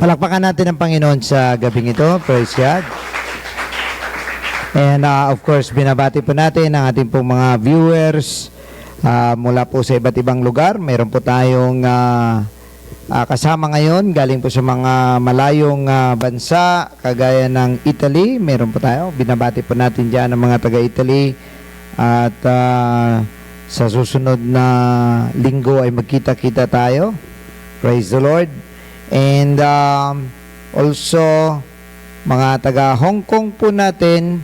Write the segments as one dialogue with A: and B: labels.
A: Palakpakan natin ang Panginoon sa gabing ito. Praise God. And of course, binabati po natin ang ating pong mga viewers mula po sa iba't ibang lugar. Meron po tayong kasama ngayon galing po sa mga malayong bansa kagaya ng Italy. Meron po tayo. Binabati po natin dyan ang mga taga-Italy. At sa susunod na linggo ay magkita-kita tayo. Praise the Lord. And also mga taga Hong Kong po natin,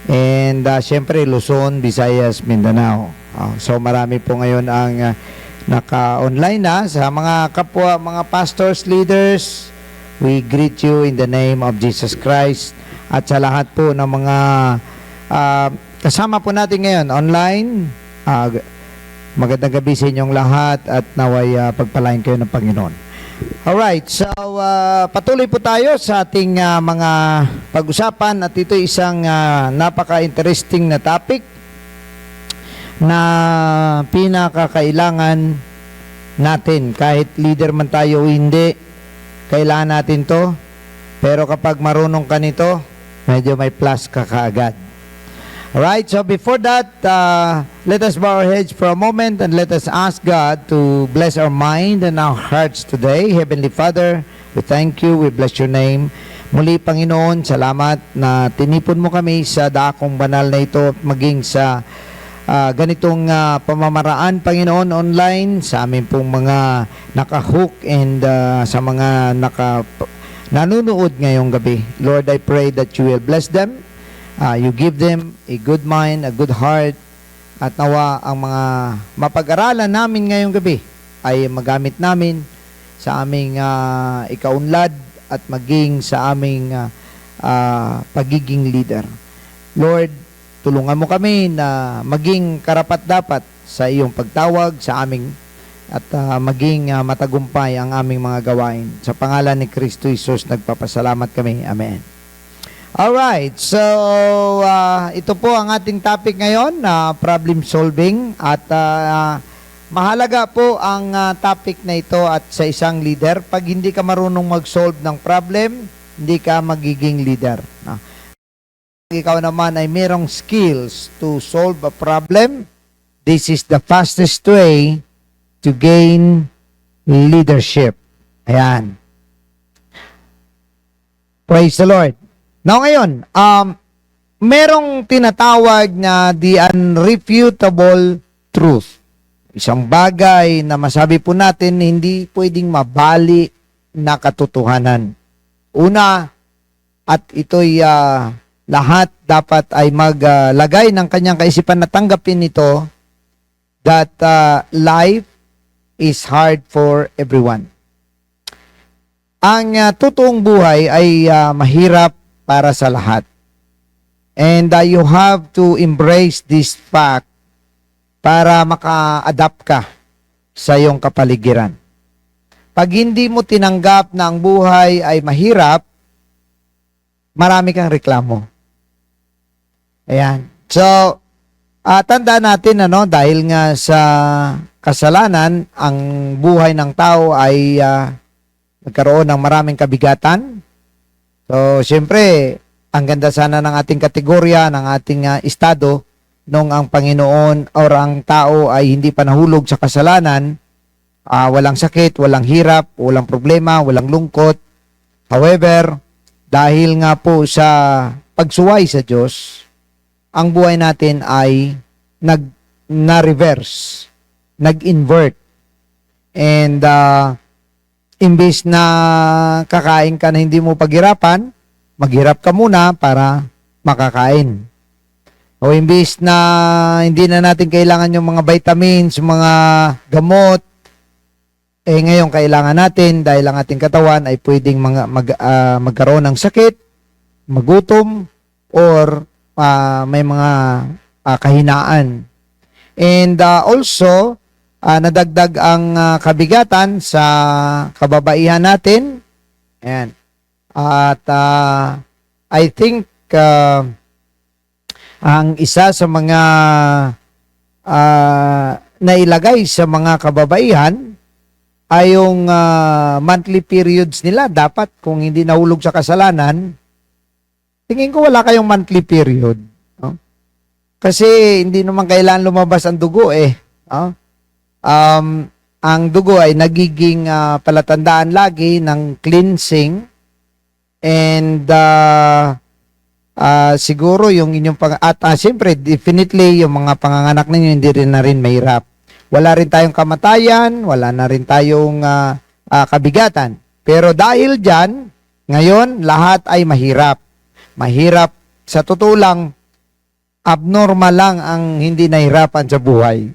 A: and syempre Luzon, Visayas, Mindanao. So marami po ngayon ang naka-online na. Sa mga kapwa, mga pastors, leaders, we greet you in the name of Jesus Christ. At sa lahat po ng mga kasama po natin ngayon online, magandang gabi sa inyong lahat at naway pagpalain kayo ng Panginoon. Alright, so patuloy po tayo sa ating mga pag-usapan at ito isang napaka-interesting na topic na pinakakailangan natin. Kahit leader man tayo o hindi, kailangan natin to. Pero kapag marunong ka nito, medyo may plus ka kaagad. Alright, so before that, let us bow our heads for a moment and let us ask God to bless our mind and our hearts today. Heavenly Father, we thank you, we bless your name. Muli, Panginoon, salamat na tinipon mo kami sa dakong banal na ito at maging sa ganitong pamamaraan, Panginoon, online, sa amin pong mga nakahook and sa mga nanonood ngayong gabi. Lord, I pray that you will bless them. You give them a good mind, a good heart, at nawa ang mga mapag-aralan namin ngayong gabi ay magamit namin sa aming ikaunlad at maging sa aming pagiging leader. Lord, tulungan mo kami na maging karapat-dapat sa iyong pagtawag sa aming at maging matagumpay ang aming mga gawain. Sa pangalan ni Kristo Jesus, nagpapasalamat kami. Amen. Alright, so ito po ang ating topic ngayon, problem solving, at mahalaga po ang topic na ito at sa isang leader. Pag hindi ka marunong mag-solve ng problem, hindi ka magiging leader. Ikaw naman ay merong skills to solve a problem, this is the fastest way to gain leadership. Ayan. Praise the Lord. Now ngayon, merong tinatawag na the unrefutable truth. Isang bagay na masabi po natin hindi pwedeng mabali na katotohanan. Una, at ito'y lahat dapat ay maglagay ng kanyang kaisipan na tanggapin ito, that life is hard for everyone. Ang totoong buhay ay mahirap para sa lahat. And you have to embrace this fact para maka-adapt ka sa iyong kapaligiran. Pag hindi mo tinanggap na ang buhay ay mahirap, marami kang reklamo. Ayan. So, tandaan natin, dahil nga sa kasalanan, ang buhay ng tao ay nagkaroon ng maraming kabigatan. So, siyempre, ang ganda sana ng ating kategorya, ng ating estado, nung ang Panginoon or ang tao ay hindi pa nahulog sa kasalanan, walang sakit, walang hirap, walang problema, walang lungkot. However, dahil nga po sa pagsuway sa Diyos, ang buhay natin ay na-reverse, nag-invert. And imbis na kakain ka na hindi mo paghirapan, maghirap ka muna para makakain. O imbis na hindi na natin kailangan yung mga vitamins, mga gamot, ngayon kailangan natin dahil ang ating katawan ay pwedeng magkaroon ng sakit, magutom, or may mga kahinaan. And also, nadagdag ang kabigatan sa kababaihan natin. Ayan. At I think ang isa sa mga nailagay sa mga kababaihan ay yung monthly periods nila. Dapat kung hindi nahulog sa kasalanan, tingin ko wala kayong monthly period. No? Kasi hindi naman kailangan lumabas ang dugo eh. No? Ang dugo ay nagiging palatandaan lagi ng cleansing and siguro yung inyong siyempre definitely yung mga panganganak ninyo hindi rin na rin mahirap. Wala rin tayong kamatayan, wala na rin tayong kabigatan. Pero dahil dyan, ngayon, lahat ay mahirap. Mahirap, sa totoo lang, abnormal lang ang hindi nahirapan sa buhay.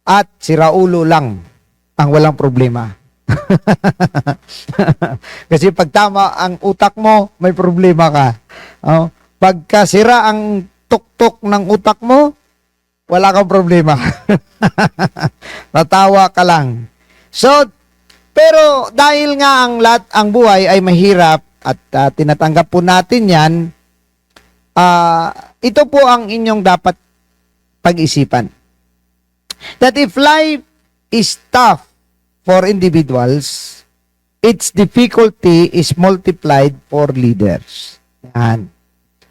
A: At siraulo lang ang walang problema. Kasi pag tama ang utak mo, may problema ka. Pagka sira ang tuktok ng utak mo, wala kang problema. Tatawa ka lang. So, pero dahil nga ang buhay ay mahirap at tinatanggap po natin yan, ito po ang inyong dapat pag-isipan. That if life is tough for individuals, its difficulty is multiplied for leaders. Yan.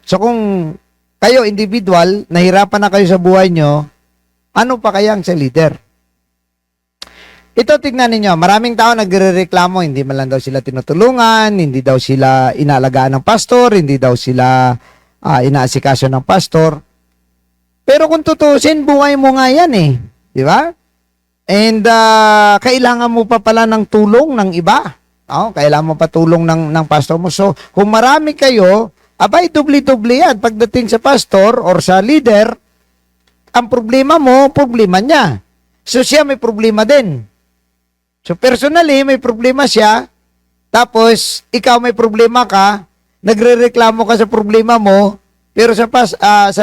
A: So kung kayo individual, nahirapan na kayo sa buhay nyo, ano pa kaya ang sa leader? Ito tignan ninyo, maraming tao nagrereklamo, hindi man lang daw sila tinutulungan, hindi daw sila inaalagaan ng pastor, hindi daw sila inaasikaso ng pastor. Pero kung tutusin, buhay mo nga yan eh. Di ba? And kailangan mo pa pala ng tulong ng iba. Kailangan mo pa tulong ng pastor mo. So, kung marami kayo, abay, dubli-dubli yan. Pagdating sa pastor or sa leader, ang problema mo, problema niya. So, siya may problema din. So, personally, may problema siya. Tapos, ikaw may problema ka. Nagre-reklamo ka sa problema mo. Pero sa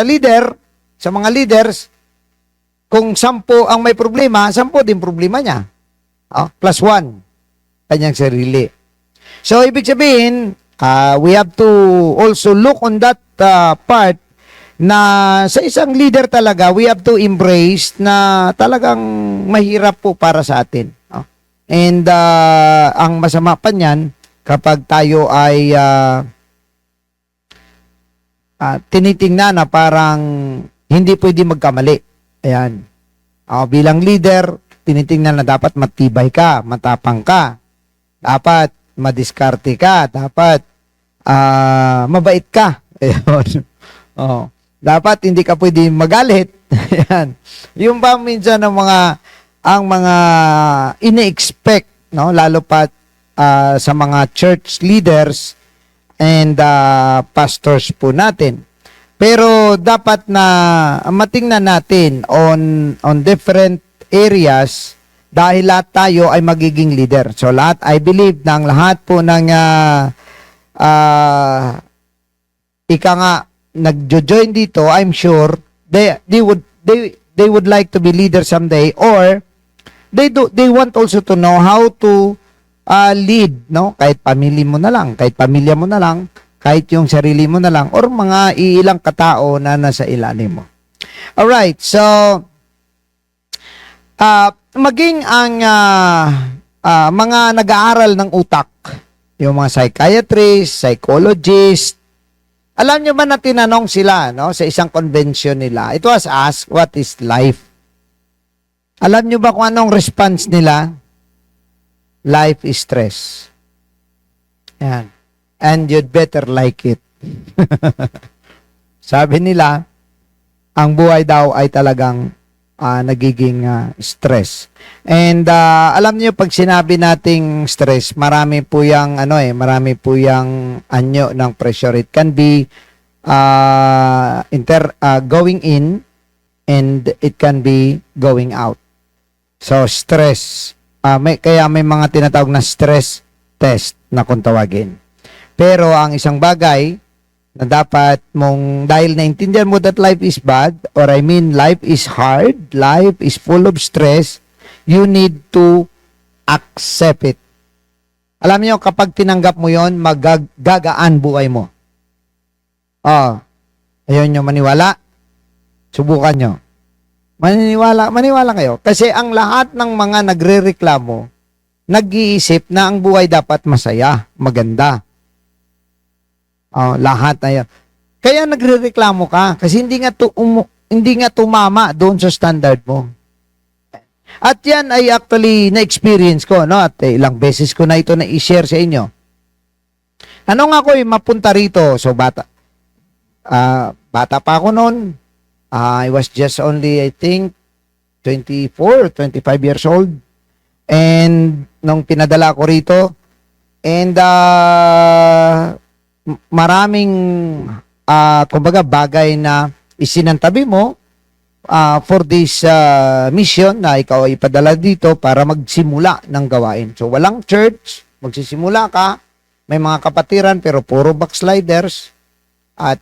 A: leader, sa mga leaders, kung 10 ang may problema, 10 din problema niya. Plus 1. Kanyang sarili. So, ibig sabihin, we have to also look on that part na sa isang leader talaga, we have to embrace na talagang mahirap po para sa atin. And ang masama pa niyan, kapag tayo ay tinitingnan na parang hindi pwede magkamali. Ayan. Bilang leader, tinitingnan na dapat matibay ka, matapang ka, dapat madiskarte ka, dapat mabait ka. Ayan. Dapat hindi ka pwede magalit. Ayan. Yung ba minsan ang mga ine-expect, no, lalo pa sa mga church leaders and pastors po natin. Pero dapat na matingnan natin on different areas dahil lahat tayo ay magiging leader. So lahat, I believe na ang lahat po ng ika nga nagjo-join dito, I'm sure they would like to be leaders someday, or they want also to know how to lead, no? Kahit pamilya mo na lang, kahit yung sarili mo na lang, or mga ilang katao na nasa ilalim mo. Alright, so maging ang mga nag-aaral ng utak, yung mga psychiatrist, psychologist, alam nyo ba na tinanong sila, no, sa isang convention nila, it was asked, what is life? Alam nyo ba kung anong response nila? Life is stress. Yan. And you'd better like it. Sabi nila, ang buhay daw ay talagang nagiging stress. And alam niyo, pag sinabi nating stress, marami po yung anyo ng pressure. It can be going in and it can be going out. So stress. Kaya may mga tinatawag na stress test na kung tawagin. Pero ang isang bagay na dapat mong, dahil naintindihan mo that life is bad, or I mean life is hard, life is full of stress, you need to accept it. Alam niyo, kapag tinanggap mo yon, magagaan buhay mo. Ayaw nyo maniwala? Subukan nyo. Maniwala kayo. Kasi ang lahat ng mga nagre-reklamo, nag-iisip na ang buhay dapat masaya, maganda. Lahat na yan. Kaya nagrereklamo ka kasi hindi nga tumama doon sa standard mo. At yan ay actually na-experience ko, no? At ilang beses ko na ito na-i-share sa inyo. Ano nga ko mapunta rito? So bata pa ako noon. I was just only, I think, 24, 25 years old. And nung pinadala ko rito, and maraming kumbaga bagay na isinantabi mo for this mission na ikaw ay ipadala dito para magsimula ng gawain. So walang church, magsisimula ka, may mga kapatiran pero puro backsliders at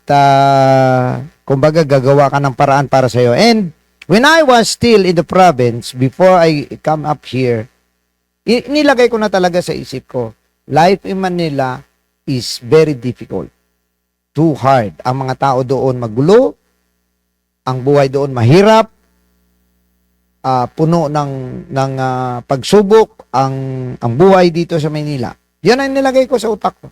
A: kumbaga gagawa ka ng paraan para sa iyo. And when I was still in the province, before I come up here, nilagay ko na talaga sa isip ko, life in Manila is very difficult. Too hard. Ang mga tao doon magulo, ang buhay doon mahirap, puno ng pagsubok ang buhay dito sa Maynila. Yan ang nilagay ko sa utak ko.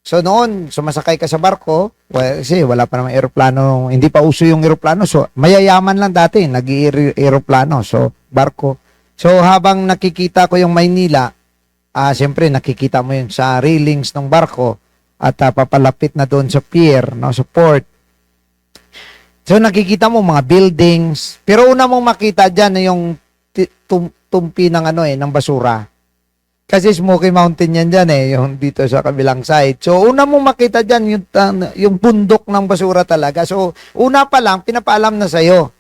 A: So noon, sumasakay ka sa barko, kasi wala pa namang eroplano, hindi pa uso yung eroplano, so mayayaman lang dati, nag-eroplano, so barko. So habang nakikita ko yung Maynila, siyempre nakikita mo yun sa railings ng barko at papalapit na doon sa pier, no, sa port. So nakikita mo mga buildings, pero una mong makita diyan yung tumpi ng ng basura. Kasi Smoky Mountain yan dyan yung dito sa kabilang side. So, una mong makita dyan yung bundok ng basura talaga. So, una pa lang, pinapaalam na sa'yo.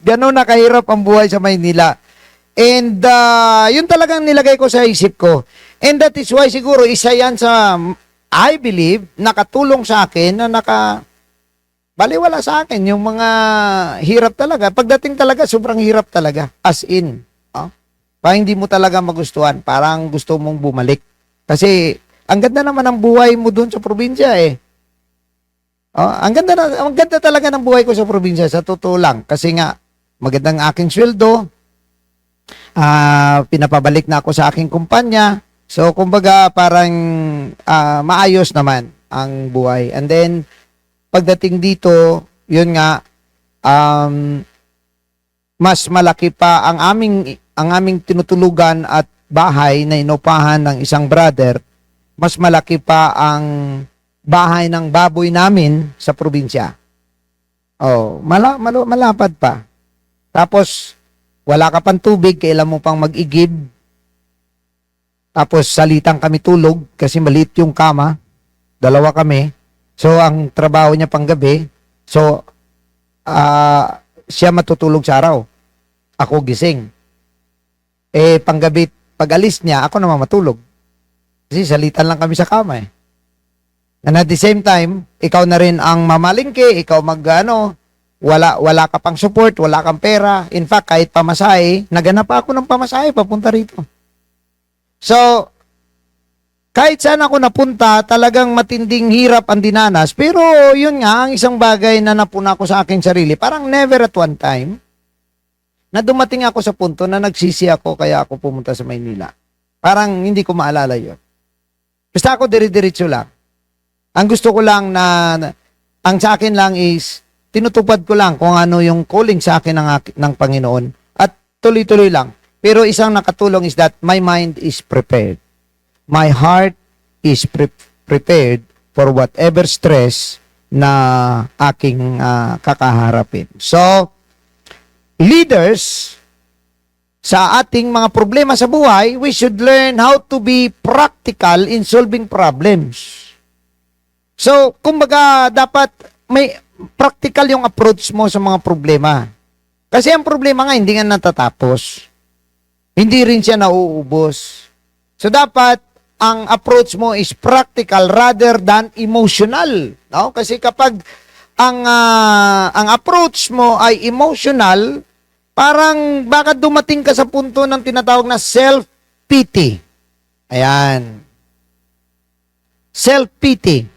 A: Ganun na kahirap ang buhay sa Maynila. And, yun talagang nilagay ko sa isip ko. And that is why siguro isa yan sa, I believe, nakatulong sa akin na baliwala sa akin yung mga hirap talaga. Pagdating talaga, sobrang hirap talaga. As in, parang hindi mo talaga magustuhan, parang gusto mong bumalik. Kasi, ang ganda naman ng buhay mo doon sa probinsya ang ganda talaga ng buhay ko sa probinsya, sa totoo lang. Kasi nga, magandang aking sweldo, pinapabalik na ako sa aking kumpanya. So, kumbaga, parang maayos naman ang buhay. And then, pagdating dito, yun nga, mas malaki pa ang aming tinutulugan at bahay na inupahan ng isang brother, mas malaki pa ang bahay ng baboy namin sa probinsya. Malapad pa. Tapos, wala ka pang tubig, kailan mo pang mag-igib. Tapos, salitang kami tulog kasi maliit yung kama. Dalawa kami. So, ang trabaho niya pang gabi. So, siya matutulog sa araw. Ako gising. Panggabi, pag alis niya, ako naman matulog. Kasi salitan lang kami sa kama And at the same time, ikaw na rin ang mamalingke, ikaw wala ka pang support, wala kang pera. In fact, kahit pamasahe, naganap ako ng pamasahe papunta rito. So, kahit saan ako napunta, talagang matinding hirap ang dinanas. Pero yun nga, ang isang bagay na napuna ko sa aking sarili, parang never at one time, na dumating ako sa punto na nagsisi ako kaya ako pumunta sa Maynila. Parang hindi ko maalala yun. Basta ako dire-diretso lang. Ang gusto ko lang ang sa akin lang is, tinutupad ko lang kung ano yung calling sa akin ng Panginoon. At tuloy-tuloy lang. Pero isang nakatulong is that my mind is prepared. My heart is prepared for whatever stress na aking kakaharapin. So, leaders, sa ating mga problema sa buhay, we should learn how to be practical in solving problems. So, kumbaga, dapat may practical yung approach mo sa mga problema. Kasi ang problema nga, hindi nga natatapos. Hindi rin siya nauubos. So, dapat, ang approach mo is practical rather than emotional. No? Kasi kapag ang approach mo ay emotional, parang baka dumating ka sa punto ng tinatawag na self-pity. Ayan. Self-pity.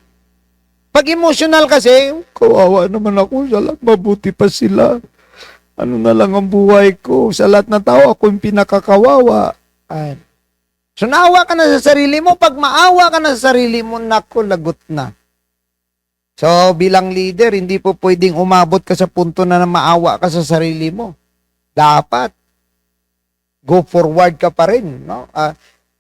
A: Pag emotional kasi, kawawa naman ako, mabuti pa sila. Ano na lang ang buhay ko? Sa lahat na tao, ako yung pinakakawawa. Ay. So, naawa ka na sa sarili mo. Pag maawa ka na sa sarili mo, naku, lagot na. So, bilang leader, hindi po pwedeng umabot ka sa punto na maawa ka sa sarili mo. Dapat, go forward ka pa rin, no?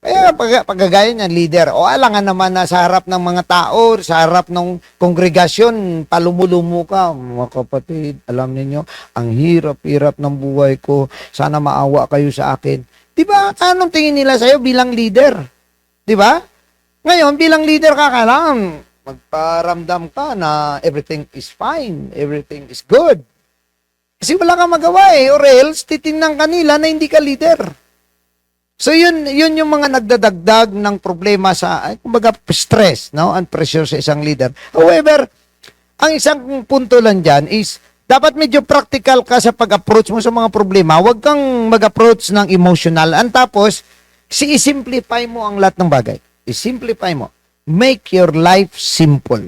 A: Kaya pagkagaya niyan, leader, o alangan naman na sa harap ng mga tao, sa harap ng kongregasyon, palumulumo ka. Mga kapatid, alam niyo ang hirap-hirap ng buhay ko. Sana maawa kayo sa akin. Di ba? Anong tingin nila sa'yo bilang leader? Di ba? Ngayon, bilang leader ka, kailangan magparamdam ka na everything is fine, everything is good. Kasi wala kang magawa or else titingnan kanila na hindi ka leader. So yun yung mga nagdadagdag ng problema sa kumbaga stress, no? And pressure sa isang leader. However, ang isang punto lang diyan is dapat medyo practical ka sa pag-approach mo sa mga problema. Huwag kang mag-approach ng emotional. And tapos, i-simplify mo ang lahat ng bagay. I-simplify mo. Make your life simple.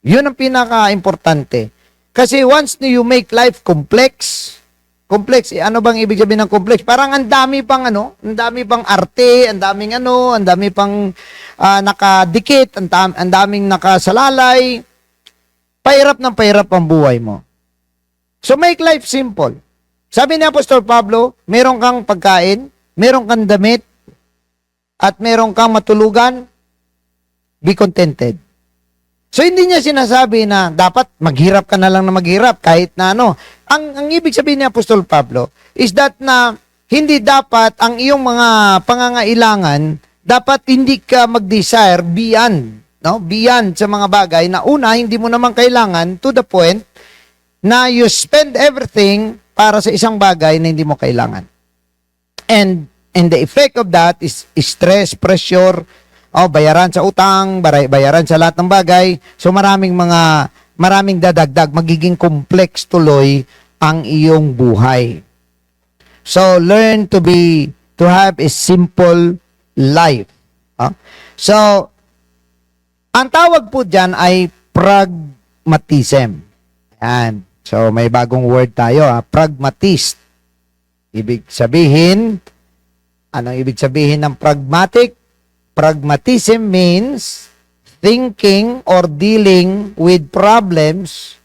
A: Yun ang pinaka-importante. Kasi once you make life complex, ano bang ibig sabihin ng complex? Parang ang dami pang ang dami pang arte, ang dami pang nakadikit, ang daming nakasalalay. Pahirap ang buhay mo. So make life simple. Sabi ni Apostol Pablo, meron kang pagkain, meron kang damit, at meron kang matulugan, be contented. So, hindi niya sinasabi na dapat maghirap ka na lang na maghirap kahit na Ang ibig sabihin ni Apostol Pablo is that na hindi dapat ang iyong mga pangangailangan, dapat hindi ka mag-desire beyond, no? Beyond sa mga bagay na una, hindi mo naman kailangan to the point na you spend everything para sa isang bagay na hindi mo kailangan. And the effect of that is stress, pressure, bayaran sa utang, bayaran sa lahat ng bagay. So maraming dadagdag, magiging complex tuloy ang iyong buhay. So learn to have a simple life. So ang tawag po diyan ay pragmatism. Yan. So may bagong word tayo, pragmatist. Ibig sabihin, anong ibig sabihin ng pragmatic? Pragmatism means thinking or dealing with problems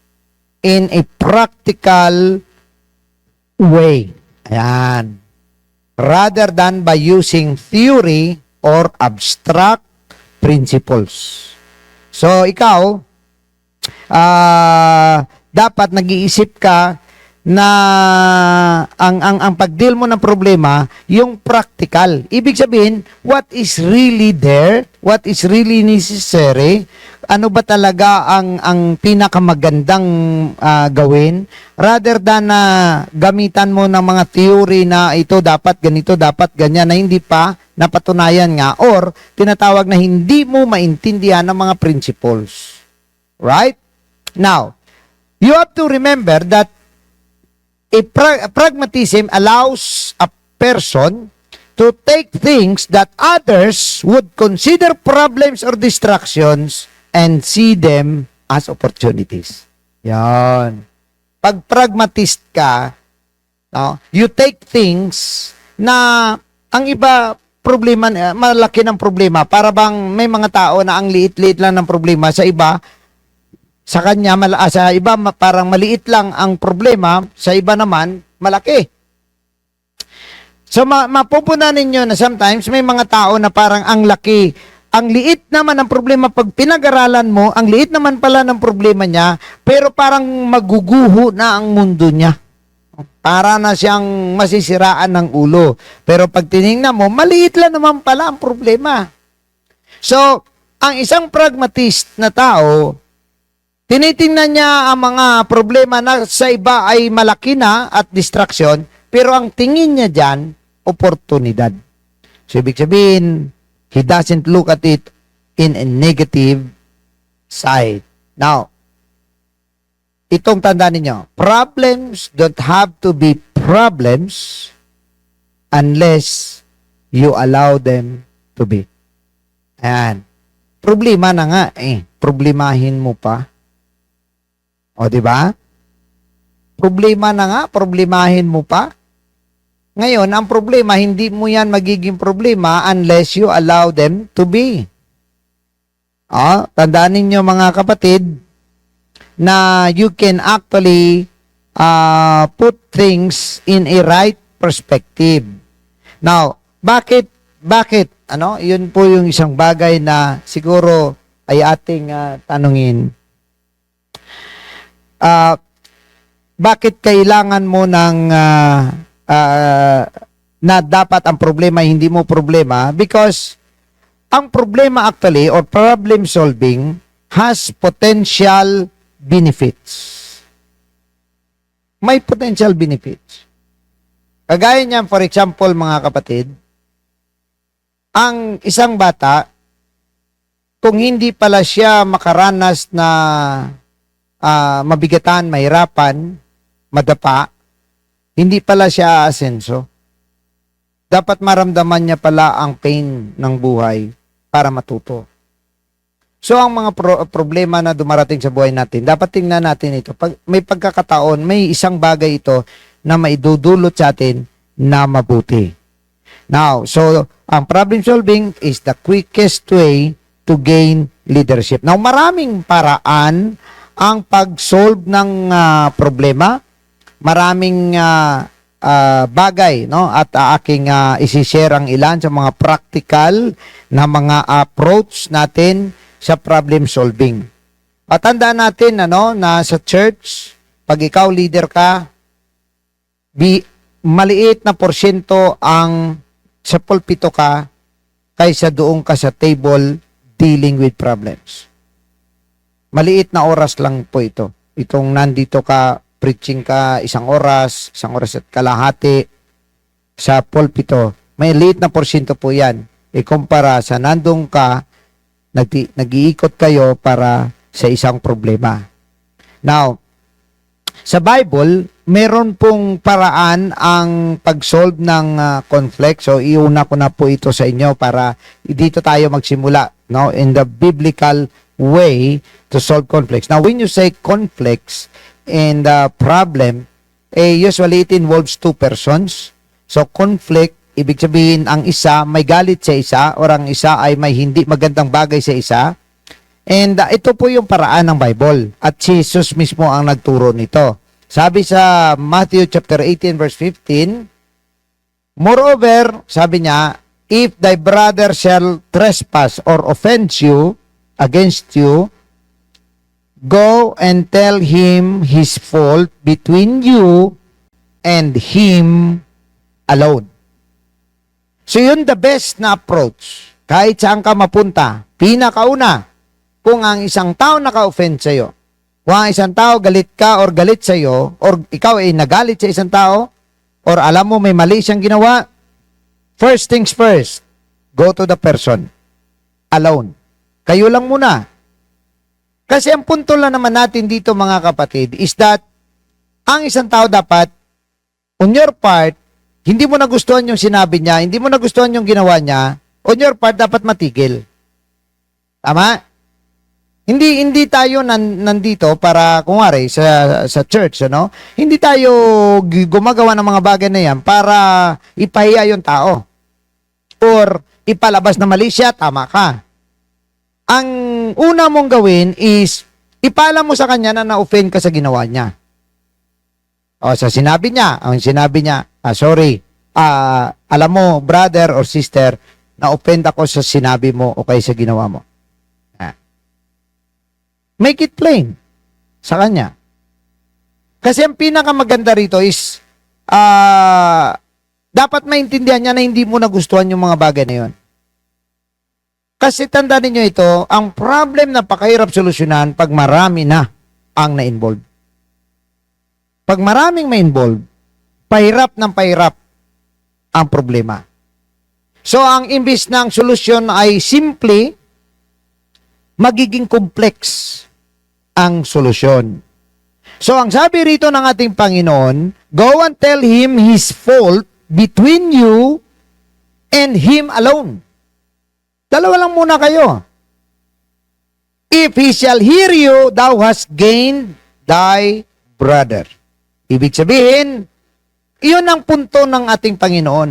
A: in a practical way. Ayan. Rather than by using theory or abstract principles. So, ikaw, dapat nag-iisip ka na ang pag-deal mo ng problema, yung practical. Ibig sabihin, what is really there, what is really necessary, ano ba talaga ang pinakamagandang gawin, rather than na gamitan mo ng mga theory na ito dapat ganito, dapat ganyan, na hindi pa napatunayan nga, or tinatawag na hindi mo maintindihan ng mga principles. Right? Now, you have to remember that pragmatism allows a person to take things that others would consider problems or distractions and see them as opportunities. Yan. Pag pragmatist ka, you take things na ang iba problema, malaki ng problema. Para bang may mga tao na ang liit-liit lang ng problema, sa iba, sa kanya, sa iba parang maliit lang ang problema, sa iba naman, malaki. So, mapupunan ninyo na sometimes may mga tao na parang ang laki, ang liit naman ang problema pag pinag-aralan mo, ang liit naman pala ng problema niya, pero parang maguguho na ang mundo niya. Para na siyang masisiraan ng ulo. Pero pag tinignan mo, maliit lang naman pala ang problema. So, ang isang pragmatist na tao, tinitingnan niya ang mga problema na sa iba ay malaki na at distraction, pero ang tingin niya dyan, oportunidad. So, ibig sabihin, he doesn't look at it in a negative side. Now, itong tandaan ninyo, problems don't have to be problems unless you allow them to be. Ayan. Problema na nga, problemahin mo pa. O, di ba? Problema na nga, problemahin mo pa. Ngayon, ang problema, hindi mo yan magiging problema unless you allow them to be. Tandaan ninyo mga kapatid, na you can actually put things in a right perspective. Now, bakit? Yun po yung isang bagay na siguro ay ating tanungin. Bakit kailangan mo ng na dapat ang problema hindi mo problema? Because ang problema actually or problem solving has potential benefits. May potential benefits. Kagaya niyan, for example, mga kapatid, ang isang bata, kung hindi pala siya makaranas na mabigatan, mahirapan, madapa, hindi pala siya aasenso. Dapat maramdaman niya pala ang pain ng buhay para matuto. So, ang mga problema na dumarating sa buhay natin, dapat tingnan natin ito. Pag may pagkakataon, may isang bagay ito na maidudulot sa atin na mabuti. Now, so, ang problem solving is the quickest way to gain leadership. Now, maraming paraan ang pag-solve ng problema. Maraming bagay, no? At aking isi-share ang ilan sa mga practical na mga approach natin sa problem solving. At tandaan natin na sa church, pag ikaw leader ka, maliit na porsyento ang sa pulpito ka kaysa doon ka sa table dealing with problems. Maliit na oras lang po ito. Itong nandito ka, preaching ka isang oras at kalahati sa pulpito, may liit na porsyento po yan. Kumpara sa nandun ka, nag-iikot kayo para sa isang problema. Now, sa Bible, meron pong paraan ang pag-solve ng conflict. So, iuna ko na po ito sa inyo para dito tayo magsimula, no? In the biblical way to solve conflicts. Now, when you say conflicts and problem, usually it involves two persons. So, conflict, ibig sabihin, ang isa may galit sa isa or ang isa ay may hindi magandang bagay sa isa. And ito po yung paraan ng Bible. At si Jesus mismo ang nagturo nito. Sabi sa Matthew chapter 18 verse 15, moreover, sabi niya, if thy brother shall trespass or offend you against you, go and tell him his fault between you and him alone. So yun the best na approach. Kahit saan ka mapunta, pinakauna, kung ang isang tao naka-offend sa'yo, kung ang isang tao galit ka or galit sa'yo, or ikaw ay nagalit sa isang tao, or alam mo may mali siyang ginawa, first things first, go to the person. Alone. Kayo lang muna. Kasi ang punto lang naman natin dito mga kapatid is that ang isang tao dapat, on your part, hindi mo nagustuhan yung sinabi niya, hindi mo nagustuhan yung ginawa niya, on your part dapat matigil. Tama? Hindi tayo nandito para, kunwari, sa church, ano? Hindi tayo gumagawa ng mga bagay na yan para ipahiya yung tao. Or ipalabas na mali siya, tama ka. Ang una mong gawin is, ipaalam mo sa kanya na na-offend ka sa ginawa niya. O, sa sinabi niya, sorry, alam mo, brother or sister, na-offend ako sa sinabi mo o kaya sa ginawa mo. Make it plain sa kanya. Kasi ang pinakamaganda rito is dapat maintindihan niya na hindi mo nagustuhan yung mga bagay na yun. Kasi tandaan niyo ito, ang problem na pakahirap solusyonan pag marami na ang na-involve. Pag maraming ma-involve, pahirap ng pahirap ang problema. So, ang imbis ng solusyon ay simply magiging complex ang solusyon. So, ang sabi rito ng ating Panginoon, go and tell him his fault between you and him alone. Dalawa lang muna kayo. If he shall hear you, thou hast gained thy brother. Ibig sabihin, iyon ang punto ng ating Panginoon.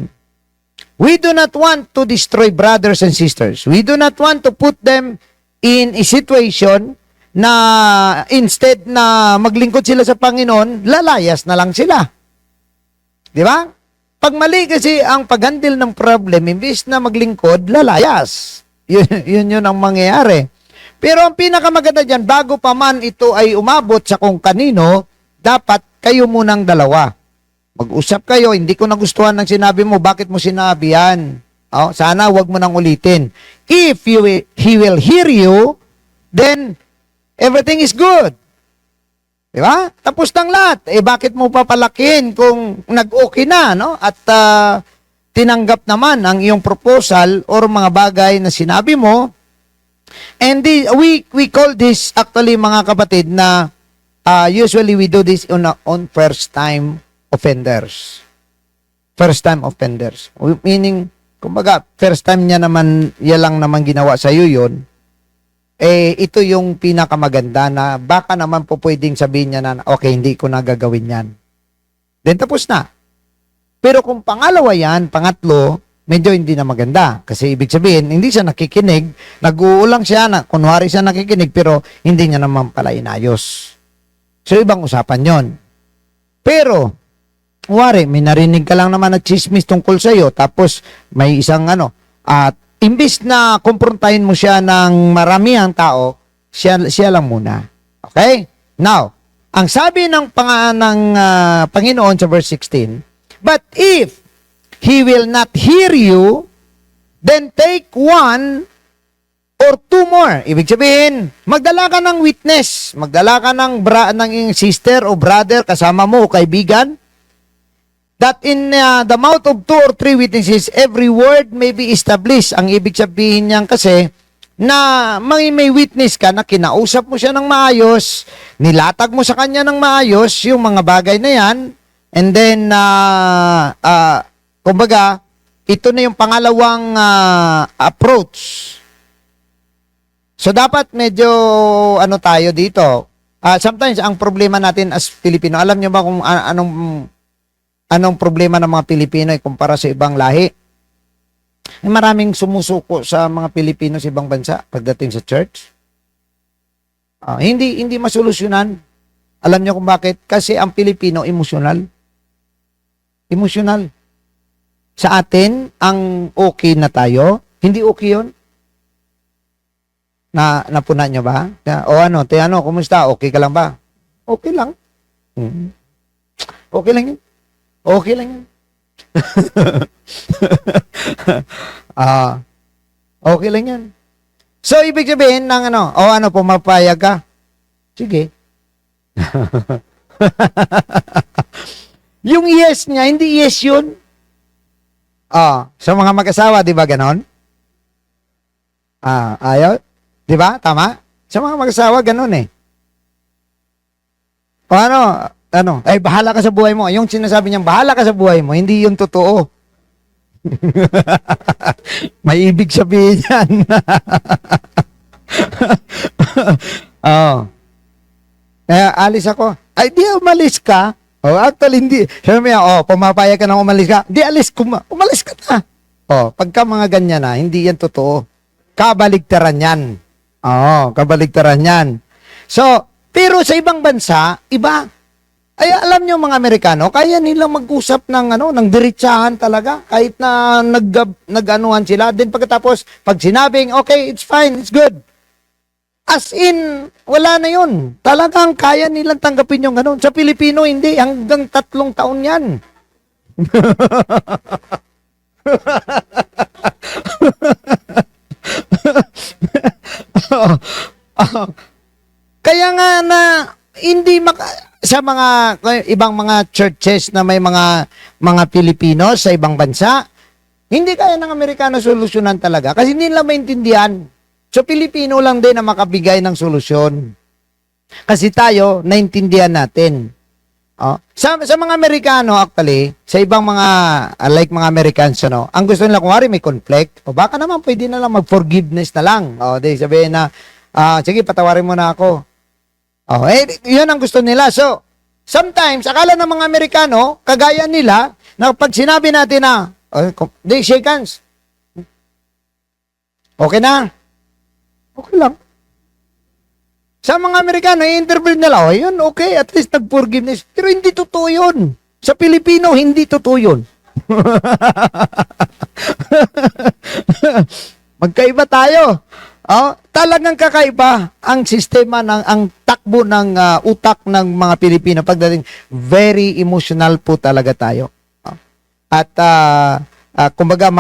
A: We do not want to destroy brothers and sisters. We do not want to put them in a situation na instead na maglingkod sila sa Panginoon, lalayas na lang sila. Di ba? Pag mali kasi ang pag-handle ng problem, imbis na maglingkod, lalayas. Yun ang mangyayari. Pero ang pinakamaganda dyan, bago pa man ito ay umabot sa kung kanino, dapat kayo munang dalawa. Mag-usap kayo, hindi ko nagustuhan ng sinabi mo, bakit mo sinabi yan? Oh, sana wag mo nang ulitin. If he will hear you, then everything is good. Diba? Tapos ng lahat. Bakit mo papalakin kung nag-okay na, no? At tinanggap naman ang iyong proposal or mga bagay na sinabi mo. And we call this actually, mga kapatid, na usually we do this on first-time offenders. First-time offenders. Meaning, kumbaga, first time niya naman, yan lang naman ginawa sa iyo yun, ito yung pinakamaganda na baka naman po pwedeng sabihin niya na, okay, hindi ko na gagawin yan. Then tapos na. Pero kung pangalawa yan, pangatlo, medyo hindi na maganda. Kasi ibig sabihin, hindi siya nakikinig, nag-uulang siya, kunwari siya nakikinig, pero hindi niya naman pala inayos. So, ibang usapan yon. Pero, kunwari, may narinig ka lang naman na chismis tungkol sa iyo, tapos may isang at imbis na kumprontahin mo siya ng maramihang tao, siya lang muna. Okay? Now, ang sabi ng Panginoon sa verse 16, but if he will not hear you, then take one or two more. Ibig sabihin, magdala ka ng witness, magdala ka ng sister o brother, kasama mo o kaibigan, that in the mouth of two or three witnesses, every word may be established. Ang ibig sabihin niyan kasi, na may witness ka na kinausap mo siya ng maayos, nilatag mo sa kanya ng maayos yung mga bagay na yan, and then, kumbaga, ito na yung pangalawang approach. So, dapat medyo, tayo dito. Sometimes, ang problema natin as Filipino, alam nyo ba kung anong problema ng mga Pilipino kumpara sa ibang lahi? Maraming sumusuko sa mga Pilipino sa ibang bansa pagdating sa church. Hindi masolusyonan. Alam niyo kung bakit? Kasi ang Pilipino emosyonal. Emosyonal. Sa atin, ang okay na tayo, hindi okay yun. Napuna niyo ba? Kumusta? Okay ka lang ba? Okay lang. Okay lang yun. Okay lang yun. Okay lang yan. So, ibig sabihin ng pumapayag ka? Sige. Yung yes niya, hindi yes yun. Sa mga mag-asawa, di ba ganon? Ayaw? Di ba? Tama? Sa mga mag-asawa, ganon eh. Bahala ka sa buhay mo. Yung sinasabi niyang, bahala ka sa buhay mo, hindi yung totoo. May ibig sabihin yan. Alis ako. Ay, di umalis ka. Actually, hindi. Sabi niya, pumapayag ka na umalis ka. Di, umalis ka na. Pagka mga ganyan na, hindi yan totoo. Kabaligtaran yan. Kabaligtaran yan. So, pero sa ibang bansa, iba. Ay, alam niyo mga Amerikano, kaya nilang mag-usap ng diretsahan talaga, kahit na nag-anuhan sila. Then pagkatapos, pag sinabing, okay, it's fine, it's good. As in, wala na yun. Talagang kaya nilang tanggapin yung ganun. Sa Pilipino, hindi. Hanggang 3 taon yan. Kaya nga na, hindi sa mga ibang mga churches na may mga Pilipino sa ibang bansa, hindi kaya ng Amerikano solusyonan talaga kasi hindi nila maintindihan. So, Pilipino lang din na makabigay ng solusyon. Kasi tayo, naintindihan natin. Sa mga Amerikano, actually, sa ibang mga, like mga Americans, ang gusto nila, kung may conflict, baka naman pwede na lang mag-forgiveness na lang. Di sabihin na, sige, patawarin mo na ako. Yun ang gusto nila. So, Sometimes, akala ng mga Amerikano, kagaya nila, na pag sinabi natin na, they shake hands. Okay na? Okay lang. Sa mga Amerikano, i-interpret nila, yun, okay, at least nag-forgiveness. Pero hindi totoo yun. Sa Pilipino, hindi totoo yun. Magkaiba tayo. Talagang kakaiba ang sistema ang takbo ng utak ng mga Pilipino pagdating very emotional po talaga tayo. At kumbaga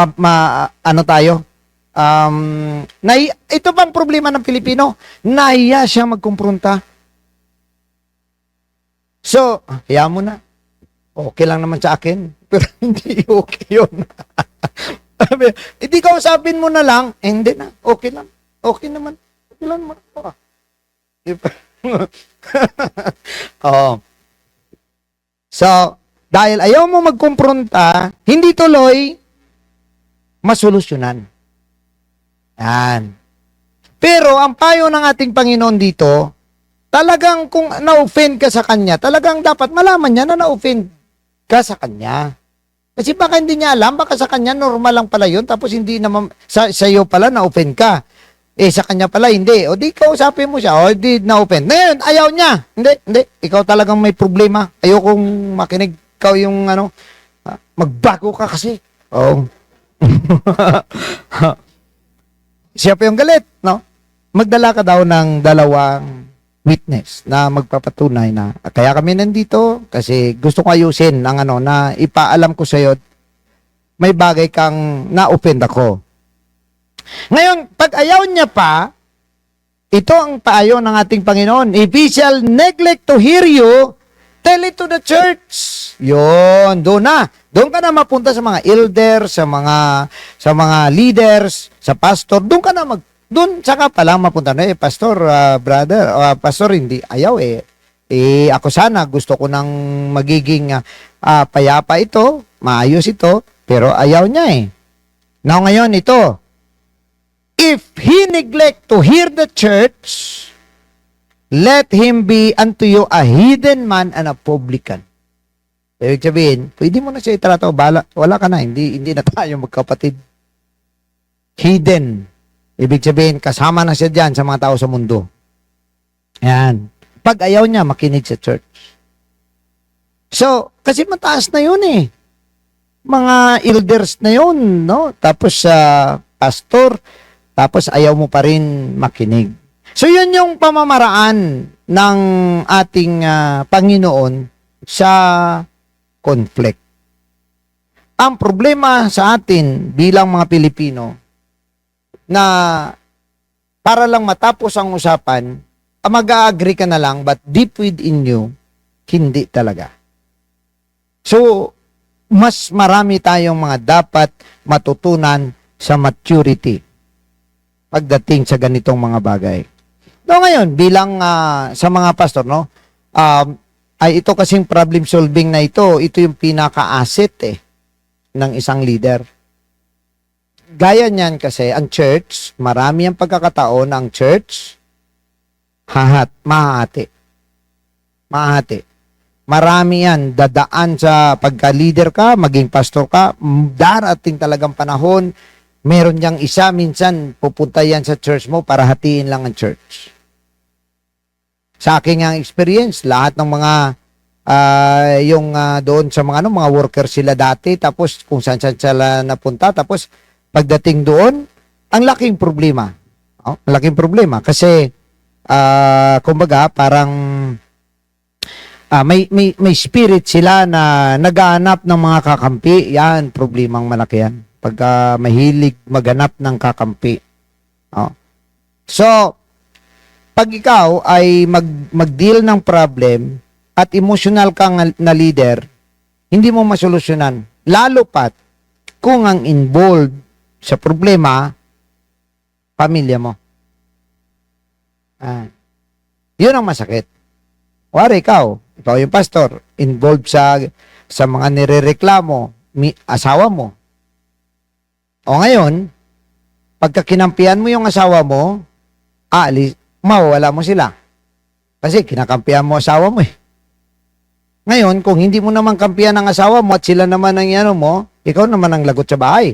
A: ano tayo? Ito bang problema ng Pilipino? Nahiya siya magkumpronta. So, hiya mo na. Okay lang naman sa akin, pero hindi okay yun. Hindi kausapin mo na lang, hindi na, okay lang. Okay naman. Okay lang naman. So, dahil ayaw mo magkumpronta, hindi tuloy, masolusyonan. Yan. Pero, ang payo ng ating Panginoon dito, talagang kung na-offend ka sa Kanya, talagang dapat malaman niya na na-offend ka sa Kanya. Kasi baka hindi niya alam, baka sa Kanya normal lang pala yun, tapos hindi naman, sa iyo pala na-offend ka. Sa Kanya pala hindi. O di kausapin mo siya, o di na-offend. Ngayon, ayaw niya. Hindi. Ikaw talagang may problema. Ayokong makinig. Ikaw yung magbago ka kasi. Siya pa yung galit, no? Magdala ka daw ng dalawang witness na magpapatunay na kaya kami nandito kasi gusto ko ayusin ang na ipaalam ko sa iyo may bagay kang na-offend ako. Ngayon, pag ayaw niya pa, ito ang paayo ng ating Panginoon. If he shall neglect to hear you, tell it to the church. Yun, doon na. Doon ka na mapunta sa mga elders, sa mga leaders, sa pastor. Doon saka pa lang mapunta na, pastor, brother, pastor, hindi, ayaw ako sana, gusto ko nang magiging payapa ito, maayos ito, pero ayaw niya Now ngayon ito, if he neglect to hear the church, let him be unto you a hidden man and a publican. Ibig sabihin, pwede mo na siya itrato, wala ka na, hindi na tayo magkapatid. Hidden. Ibig sabihin, kasama na siya dyan sa mga tao sa mundo. Yan. Pag ayaw niya, makinig sa church. So, kasi mataas na yun Mga elders na yun, no? Tapos, pastor, tapos ayaw mo pa rin makinig. So, yun yung pamamaraan ng ating Panginoon sa conflict. Ang problema sa atin bilang mga Pilipino, na para lang matapos ang usapan, mag-a-agree ka na lang, but deep within you, hindi talaga. So, mas marami tayong mga dapat matutunan sa maturity pagdating sa ganitong mga bagay. No, ngayon, bilang sa mga pastor, no, ay ito kasing problem solving na ito yung pinaka-asset ng isang leader. Gaya niyan kasi, ang church, marami ang pagkakataon ang church, mahati. Marami yan, dadaan sa pagka-leader ka, maging pastor ka, darating talagang panahon, meron niyang isa, minsan pupunta yan sa church mo para hatiin lang ang church. Sa aking experience, lahat ng mga doon sa mga mga worker sila dati, tapos kung saan sila napunta, tapos pagdating doon, ang laking problema. Malaking problema kasi kumbaga parang may spirit sila na naghahanap ng mga kakampi. Yan, problemang malaki yan. Pagka mahilig maghanap ng kakampi. So, pag ikaw ay mag-deal ng problem at emotional kang na leader, hindi mo masolusyonan. Lalo pat kung ang involved sa problema, pamilya mo. Yun ang masakit. Wari ikaw yung pastor, involved sa mga nirereklamo, asawa mo. O ngayon, pagka kinampihan mo yung asawa mo, mawawala mo sila. Kasi kinakampihan mo asawa mo Ngayon, kung hindi mo naman kampihan ng asawa mo at sila naman ang ano mo, ikaw naman ang lagot sa bahay.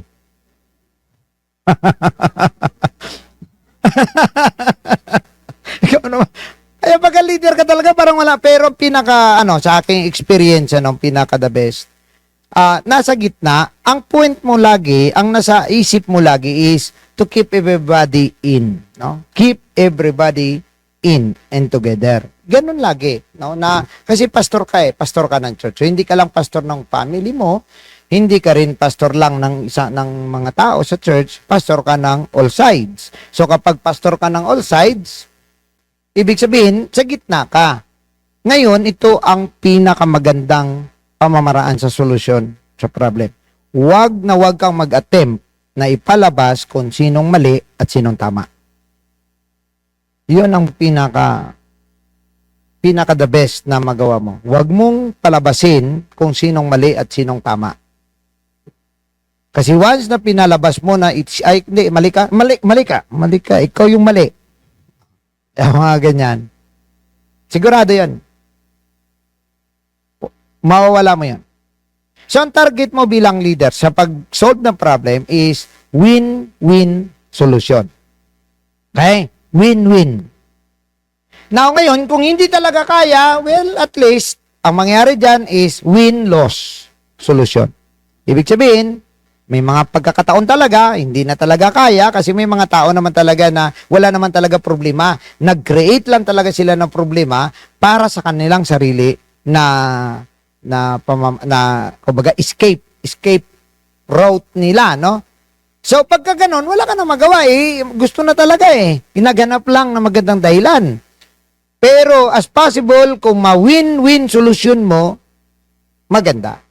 A: Ikaw naman. Ay, pagka leader ka talaga, parang wala. Pero sa aking experience, pinaka the best. Nasa gitna, ang point mo lagi, ang nasa isip mo lagi is to keep everybody in. No? Keep everybody in and together. Ganun lagi. No? Kasi pastor ka pastor ka ng church. So, hindi ka lang pastor ng family mo, hindi ka rin pastor lang ng mga tao sa church, pastor ka ng all sides. So kapag pastor ka ng all sides, ibig sabihin, sa gitna ka. Ngayon, ito ang pinakamagandang pamamaraan sa solusyon sa problem. Huwag kang mag-attempt na ipalabas kung sinong mali at sinong tama. Yun ang pinaka the best na magawa mo. Huwag mong palabasin kung sinong mali at sinong tama. Kasi once na pinalabas mo na hindi, mali ka, ikaw yung mali. Mga ganyan. Sigurado yan. Mawawala mo yan. So, ang target mo bilang leader sa pag-solve ng problem is win-win solution. Okay? Win-win. Now, ngayon, kung hindi talaga kaya, well, at least, ang mangyari dyan is win-loss solution. Ibig sabihin, may mga pagkakataon talaga, hindi na talaga kaya kasi may mga tao naman talaga na wala naman talaga problema. Nag-create lang talaga sila ng problema para sa kanilang sarili na kumbaga escape route nila, no? So pagka ganun, wala ka na magawa gusto na talaga Ginaganap lang na magandang dahilan. Pero as possible, kung ma-win-win solution mo, maganda.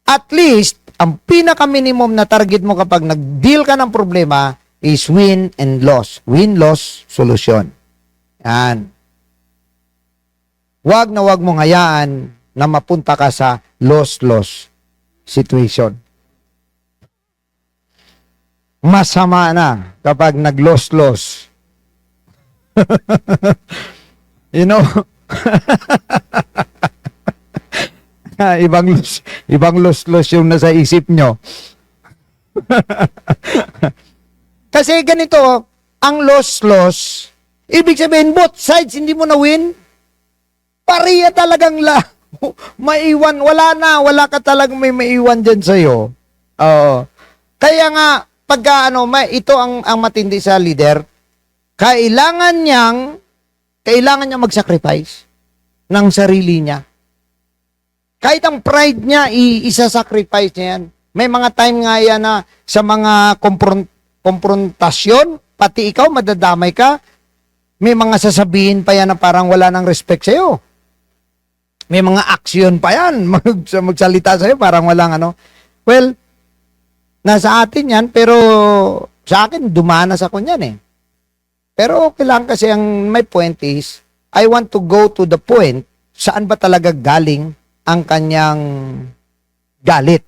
A: At least ang pinaka-minimum na target mo kapag nag-deal ka ng problema is win and loss. Win-loss solution. Yan. Huwag mong hayaan na mapunta ka sa loss-loss situation. Masama na kapag nag-loss-loss. You know? ibang loss yung nasa isip nyo. Kasi ganito, ang loss, ibig sabihin both sides hindi mo na win. Pariya talagang maiwan, wala ka talagang may maiwan dyan sa'yo. Kaya nga, pagka ito ang matindi sa leader, kailangan niyang mag-sacrifice ng sarili niya. Kahit ang pride niya, isa-sacrifice niya yan. May mga time nga yan na sa mga konfrontasyon, pati ikaw, madadamay ka. May mga sasabihin pa yan na parang wala nang respect sa'yo. May mga aksyon pa yan. Magsalita sa'yo, parang walang Well, nasa atin yan, pero sa akin, dumanas ako niyan Pero okay lang kasi my point is, I want to go to the point, saan ba talaga galing ang kanyang galit.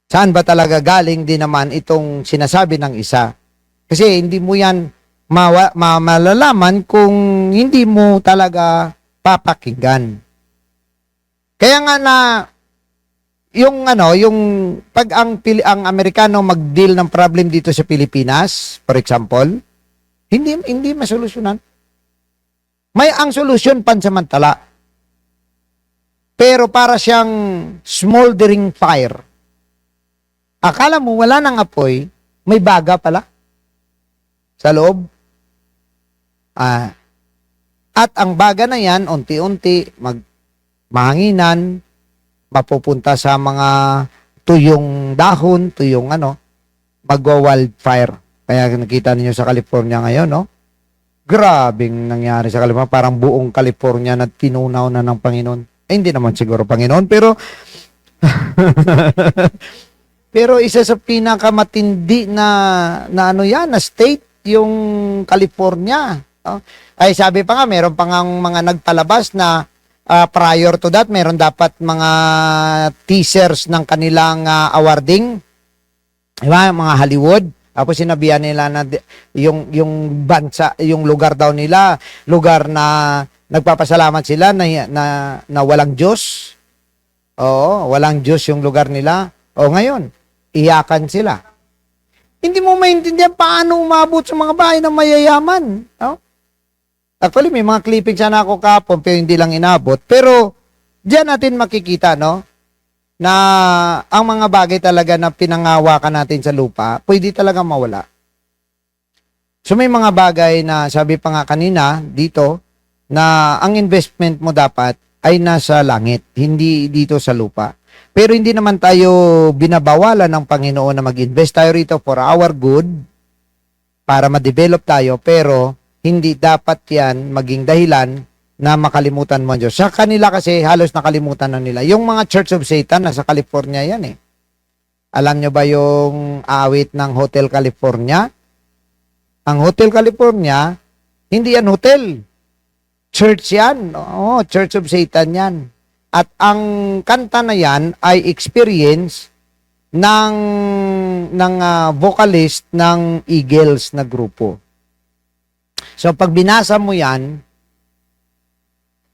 A: Saan ba talaga galing din naman itong sinasabi ng isa? Kasi hindi mo yan malalaman kung hindi mo talaga papakinggan. Kaya nga yung pag ang Amerikano mag-deal ng problem dito sa Pilipinas, for example, hindi masolusyonan. May ang solusyon pansamantala. Pero para siyang smoldering fire. Akala mo wala nang apoy, may baga pala sa loob. At ang baga na yan, unti-unti, mahanginan, mapupunta sa mga tuyong dahon, tuyong magwa-wildfire. Kaya nakita niyo sa California ngayon, no? Grabing nangyari sa California. Parang buong California na tinunaw na ng Panginoon. Hindi naman siguro Panginoon, pero pero isa sa pinakamatindi na state yung California. Ay sabi pa nga, meron pa nga mga nagpalabas na prior to that, meron dapat mga teasers ng kanilang awarding, diba? Mga Hollywood. Tapos sinabihan nila na yung bansa, yung lugar daw nila, lugar na Nagpapasalamat sila na walang Diyos. Oo, walang Diyos yung lugar nila. O ngayon, iyakan sila. Hindi mo maintindihan paano umabot sa mga bahay ng mayayaman. No? Actually, may mga clippings sana ako kapon, pero hindi lang inabot. Pero, diyan natin makikita, no? Na ang mga bagay talaga na pinangawakan natin sa lupa, pwede talaga mawala. So, may mga bagay na, sabi pa nga kanina, dito, na ang investment mo dapat ay nasa langit, hindi dito sa lupa. Pero hindi naman tayo binabawalan ng Panginoon na mag-invest tayo rito for our good, para ma-develop tayo, pero hindi dapat yan maging dahilan na makalimutan mo ang Diyos. Sa kanila kasi halos nakalimutan na nila. Yung mga Church of Satan, nasa California yan eh. Alam nyo ba yung awit ng Hotel California? Ang Hotel California, hindi yan hotel. Church yan. Oo, Church of Satan yan. At ang kanta na yan ay experience ng vocalist ng Eagles na grupo. So, pag binasa mo yan,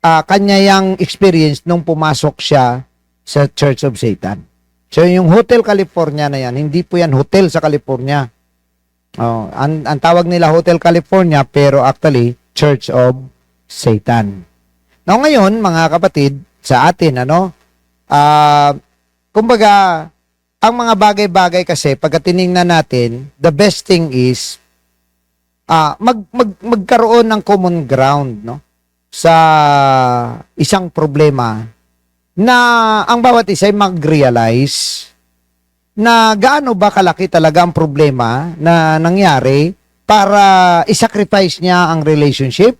A: kanya yung experience nung pumasok siya sa Church of Satan. So, yung Hotel California na yan, hindi po yan hotel sa California. Ang tawag nila Hotel California, pero actually, Church of Satan. Now, ngayon, mga kapatid, sa atin, kumbaga, ang mga bagay-bagay kasi, pagka tinignan natin, the best thing is, magkaroon ng common ground, no? Sa isang problema na ang bawat isa ay mag-realize na gaano ba kalaki talaga ang problema na nangyari para isacrifice niya ang relationship,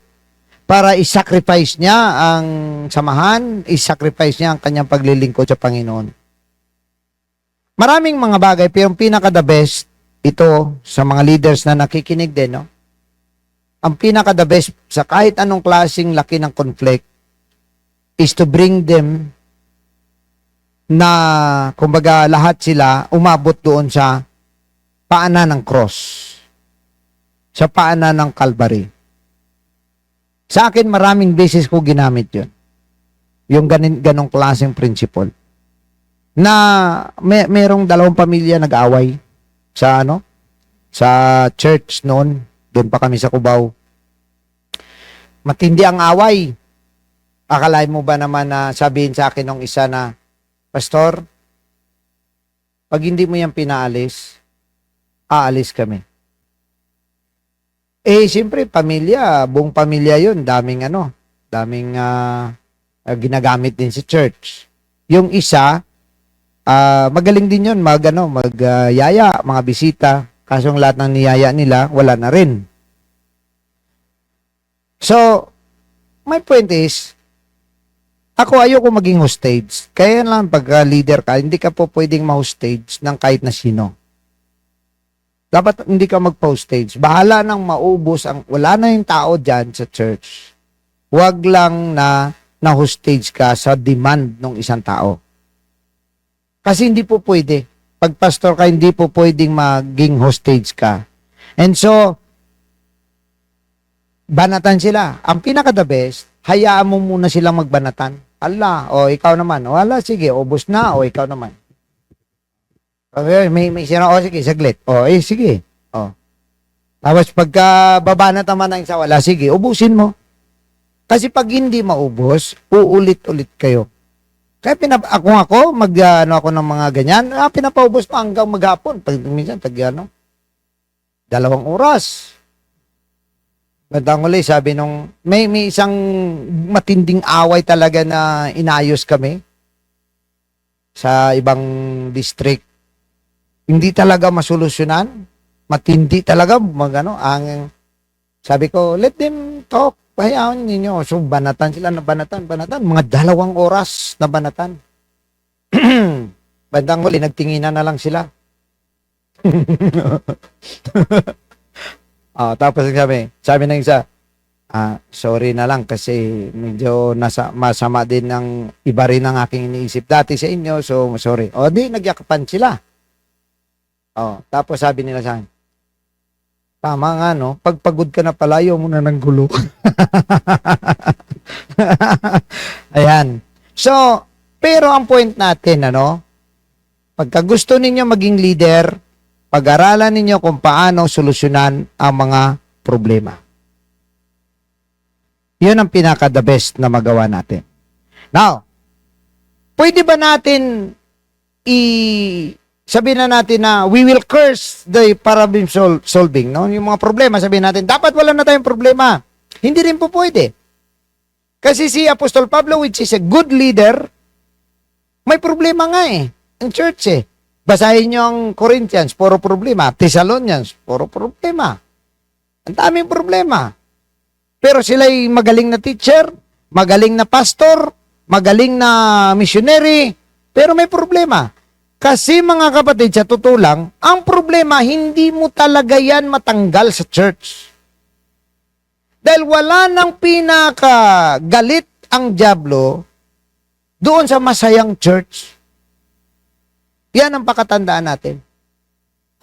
A: para isacrifice niya ang samahan, isacrifice niya ang kanyang paglilingkod sa Panginoon. Maraming mga bagay, pero yung pinaka-the best, ito sa mga leaders na nakikinig din, no? Ang pinaka-the best sa kahit anong klaseng laki ng conflict is to bring them na, kumbaga, lahat sila umabot doon sa paanan ng cross. Sa paanan ng Calvary. Sa akin, maraming beses ko ginamit yun. Yung ganong klaseng principle. Na merong dalawang pamilya nag-away sa sa church noon. Doon pa kami sa Cubao. Matindi ang away. Akalain mo ba naman na sabihin sa akin ng isa na, Pastor, pag hindi mo yan pinaalis, aalis kami. Siyempre, pamilya, buong pamilya yun, daming ginagamit din sa church. Yung isa, magaling din yun, magyaya, mga bisita, kasong lahat ng niyaya nila, wala na rin. So, my point is, ako ayoko maging hostage. Kaya lang pagka leader ka, hindi ka po pwedeng ma-hostage ng kahit na sino. Dapat hindi ka mag-hostage. Bahala nang maubos wala na yung tao dyan sa church. Huwag lang na hostage ka sa demand ng isang tao. Kasi hindi po pwede. Pag pastor ka, hindi po pwedeng maging hostage ka. And so, banatan sila. Ang pinaka-the best, hayaan mo muna silang magbanatan. Ikaw naman. Wala, sige, ubos na. Ikaw naman. Okay, may sino, sige, saglit. Sige. Tapos pagka babanat naman ng isa, wala, sige, ubusin mo. Kasi pag hindi maubos, uulit-ulit kayo. Kaya ako ako ng mga ganyan, pinapaubos pa hanggang maghapon. Minsan, 2 oras. Bandang uli, sabi nung, may isang matinding away talaga na inayos kami sa ibang district. Hindi talaga masolusyonan. Matindi talaga. Sabi ko, let them talk. Hayaan ninyo. So, banatan sila na banatan. Mga 2 oras na banatan. Bandang uli, nagtinginan na lang sila. Tapos sabi ng isa, sorry na lang kasi medyo masama din ng iba rin ang aking iniisip dati sa inyo, so sorry. Di, nagyakapan sila. Tapos sabi nila sa akin, Tama nga, no? Pagpagod ka na pala, ayaw mo na ng gulo. Ayan. So, pero ang point natin, ano? Pagka gusto ninyo maging leader, pag-aralan ninyo kung paano solusyonan ang mga problema. Yun ang pinaka-the best na magawa natin. Now, pwede ba natin sabihin na natin na we will curse the problem solving, no? Yung mga problema, sabihin natin, dapat wala na tayong problema. Hindi rin po pwede. Kasi si Apostol Pablo, which is a good leader, may problema nga ang church Basahin nyo ang Corinthians, puro problema. Thessalonians, puro problema. Ang daming problema. Pero sila'y magaling na teacher, magaling na pastor, magaling na missionary, pero may problema. Kasi mga kapatid, sa totoo lang, ang problema, hindi mo talaga yan matanggal sa church. Dahil wala nang pinakagalit ang dyablo doon sa masayang church. Yan ang pakatandaan natin.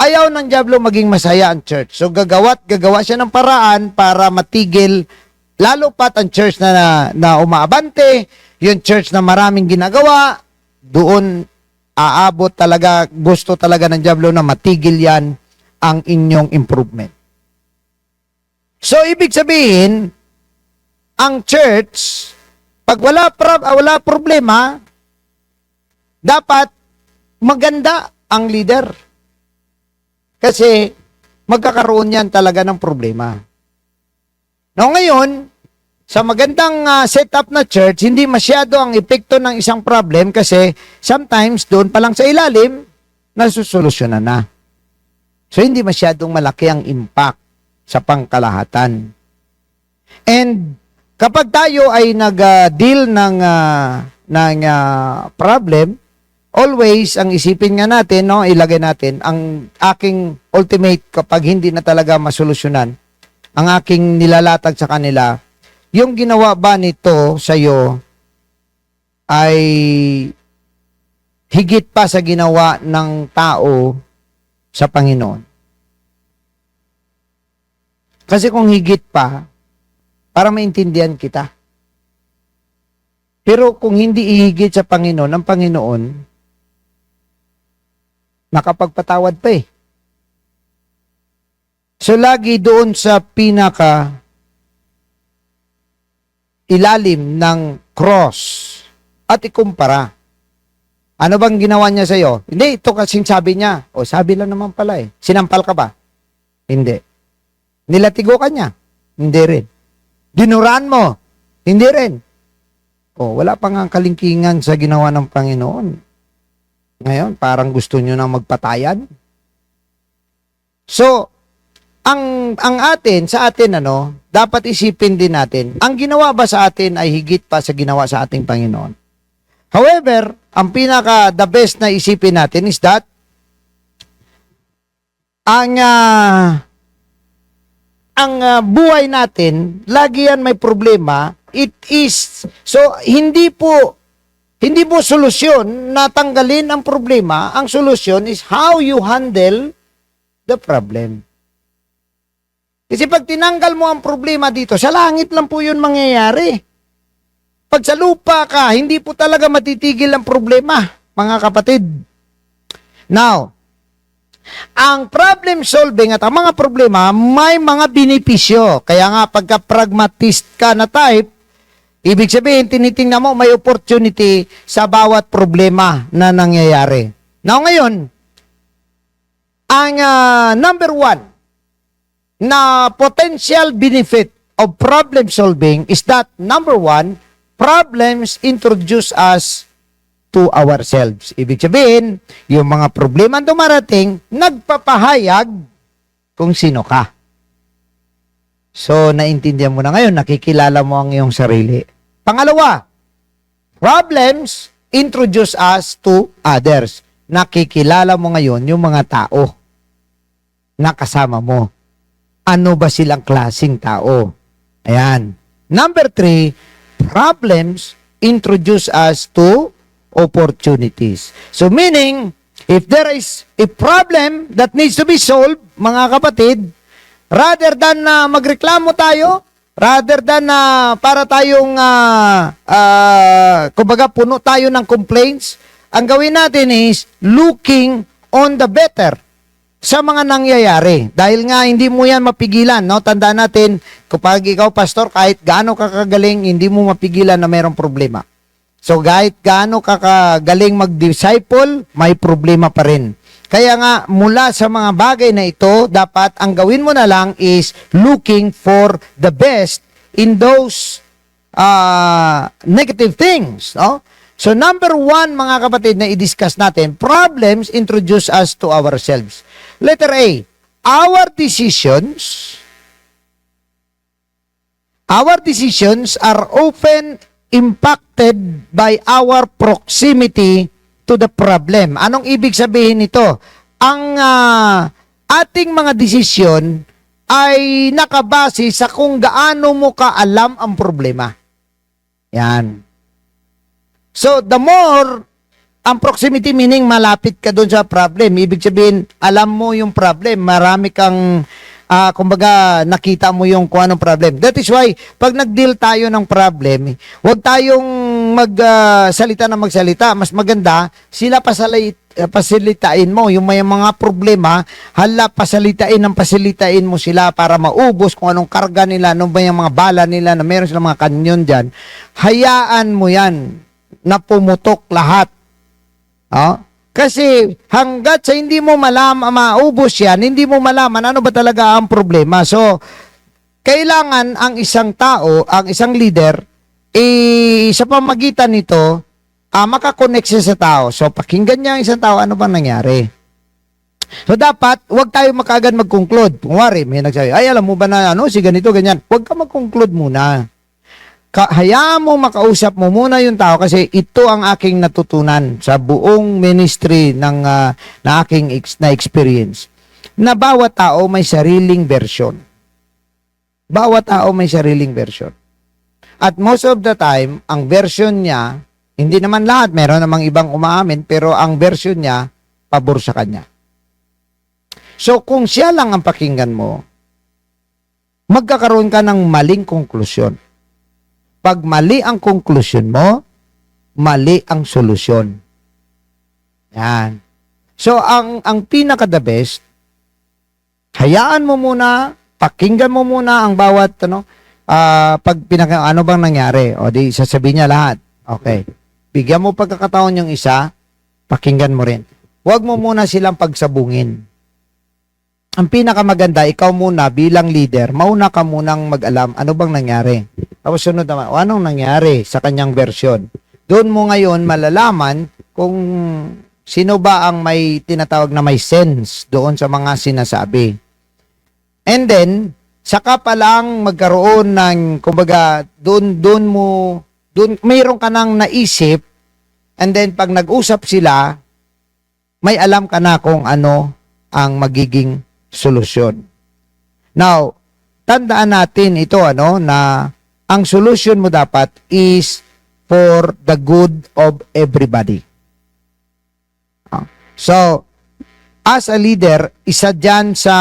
A: Ayaw ng dyablo maging masaya ang church. So gagawa siya ng paraan para matigil lalo pat ang church na umaabante, yung church na maraming ginagawa, doon aabot talaga, gusto talaga ng dyablo na matigil yan ang inyong improvement. So ibig sabihin, ang church, pag wala problema, dapat maganda ang leader. Kasi magkakaroon yan talaga ng problema. No, ngayon, sa magandang setup na church, hindi masyado ang epekto ng isang problem kasi sometimes doon pa lang sa ilalim, nasusolusyonan na. So, hindi masyadong malaki ang impact sa pangkalahatan. And kapag tayo ay nag-deal ng problem, always, ang isipin nga natin, no, ilagay natin, ang aking ultimate kapag hindi na talaga masolusyonan, ang aking nilalatag sa kanila, yung ginawa ba nito sa iyo ay higit pa sa ginawa ng tao sa Panginoon. Kasi kung higit pa, para maintindihan kita. Pero kung hindi ihigit sa Panginoon, ang Panginoon, nakapagpatawad pa So, lagi doon sa pinaka ilalim ng cross at ikumpara. Ano bang ginawa niya sa iyo? Hindi, ito kasing sabi niya. O, sabi lang naman pala Sinampal ka ba? Hindi. Nilatigo ka niya? Hindi rin. Dinuran mo? Hindi rin. O, wala pa nga kalingkingan sa ginawa ng Panginoon. Ngayon, parang gusto nyo na magpatayan. So, ang atin, sa atin, dapat isipin din natin, ang ginawa ba sa atin ay higit pa sa ginawa sa ating Panginoon? However, ang the best na isipin natin is that, ang buhay natin, lagi yan may problema, hindi po solusyon na tanggalin ang problema. Ang solusyon is how you handle the problem. Kasi pag tinanggal mo ang problema dito, sa langit lang po yun mangyayari. Pag sa lupa ka, hindi po talaga matitigil ang problema, mga kapatid. Now, ang problem solving at ang mga problema, may mga benepisyo. Kaya nga, pagka pragmatist ka na type, ibig sabihin, tinitingnan mo, may opportunity sa bawat problema na nangyayari. Now, ngayon, ang number one na potential benefit of problem solving is that, number one, problems introduce us to ourselves. Ibig sabihin, yung mga problema dumarating, nagpapahayag kung sino ka. So, naintindihan mo na ngayon, nakikilala mo ang iyong sarili. Pangalawa, problems introduce us to others. Nakikilala mo ngayon yung mga tao na kasama mo. Ano ba silang klaseng tao? Ayan. Number 3, problems introduce us to opportunities. So meaning, if there is a problem that needs to be solved, mga kapatid, Rather than na magreklamo tayo, rather than na para tayong kumbaga puno tayo ng complaints, ang gawin natin is looking on the better sa mga nangyayari. Dahil nga hindi mo yan mapigilan, no? Tandaan natin, kapag ikaw pastor, kahit gaano ka kagaling, hindi mo mapigilan na mayroong problema. So kahit gaano ka kagaling mag-disciple, may problema pa rin. Kaya nga, mula sa mga bagay na ito, dapat ang gawin mo na lang is looking for the best in those negative things. No? So number 1, mga kapatid, na i-discuss natin, problems introduce us to ourselves. Letter A, our decisions are often impacted by our proximity to the problem. Anong ibig sabihin nito? Ang ating mga desisyon ay nakabase sa kung gaano mo kaalam ang problema. Yan. So, the more, ang proximity meaning malapit ka doon sa problem. Ibig sabihin, alam mo yung problem. Marami kang, kumbaga, nakita mo yung kung anong problem. That is why, pag nag-deal tayo ng problem, huwag tayong magsalita na magsalita. Mas maganda, sila pasalitain mo. Yung may mga problema, pasalitain mo sila para maubos kung anong karga nila, ano ba yung mga bala nila na meron silang mga kanyon dyan. Hayaan mo yan na pumutok lahat. Kasi hanggat sa hindi mo maubos yan, hindi mo malaman ano ba talaga ang problema. So, kailangan ang isang tao, ang isang leader, sa pamagitan nito, makakonect siya sa tao. So, pakinggan niya ang isang tao, ano bang nangyari? So, dapat, huwag tayo makaagad mag-conclude. Kunwari, may nagsabi, ay, alam mo ba na, si ganito, ganyan. Huwag ka mag-conclude muna. Hayaan mo, makausap mo muna yung tao kasi ito ang aking natutunan sa buong ministry na aking na-experience. Na bawat tao may sariling version. Bawat tao may sariling version. At most of the time, ang version niya, hindi naman lahat, meron namang ibang umaamin, pero ang version niya, pabor sa kanya. So, kung siya lang ang pakinggan mo, magkakaroon ka ng maling konklusyon. Pag mali ang konklusyon mo, mali ang solusyon. Yan. So, ang pinaka-the best, hayaan mo muna, pakinggan mo muna ang bawat, pag ano bang nangyari? O di, sasabihin niya lahat. Okay. Bigyan mo pagkakataon yung isa, pakinggan mo rin. Huwag mo muna silang pagsabungin. Ang pinakamaganda, ikaw muna bilang leader, mauna ka munang mag-alam ano bang nangyari. Tapos sunod naman, anong nangyari sa kanyang version. Doon mo ngayon malalaman kung sino ba ang may tinatawag na may sense doon sa mga sinasabi. And then, saka pa lang magkaroon ng, kumbaga, doon mayroon ka nang naisip, and then pag nag-usap sila, may alam ka na kung ano ang magiging solusyon. Now, tandaan natin ito, na ang solution mo dapat is for the good of everybody. So, as a leader, isa dyan sa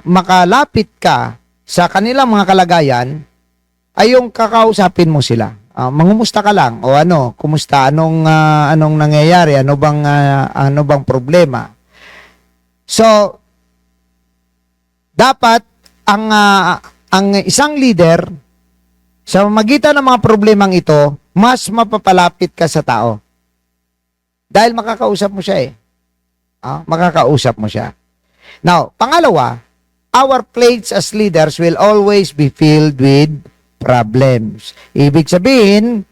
A: makalapit ka sa kanilang mga kalagayan, ay yung kakausapin mo sila. Mangumusta ka lang, o kumusta, anong nangyayari, ano bang problema. So, dapat ang isang leader, sa magitan ng mga problemang ito, mas mapapalapit ka sa tao. Dahil makakausap mo siya makakausap mo siya. Now, pangalawa, our plates as leaders will always be filled with problems. Ibig sabihin,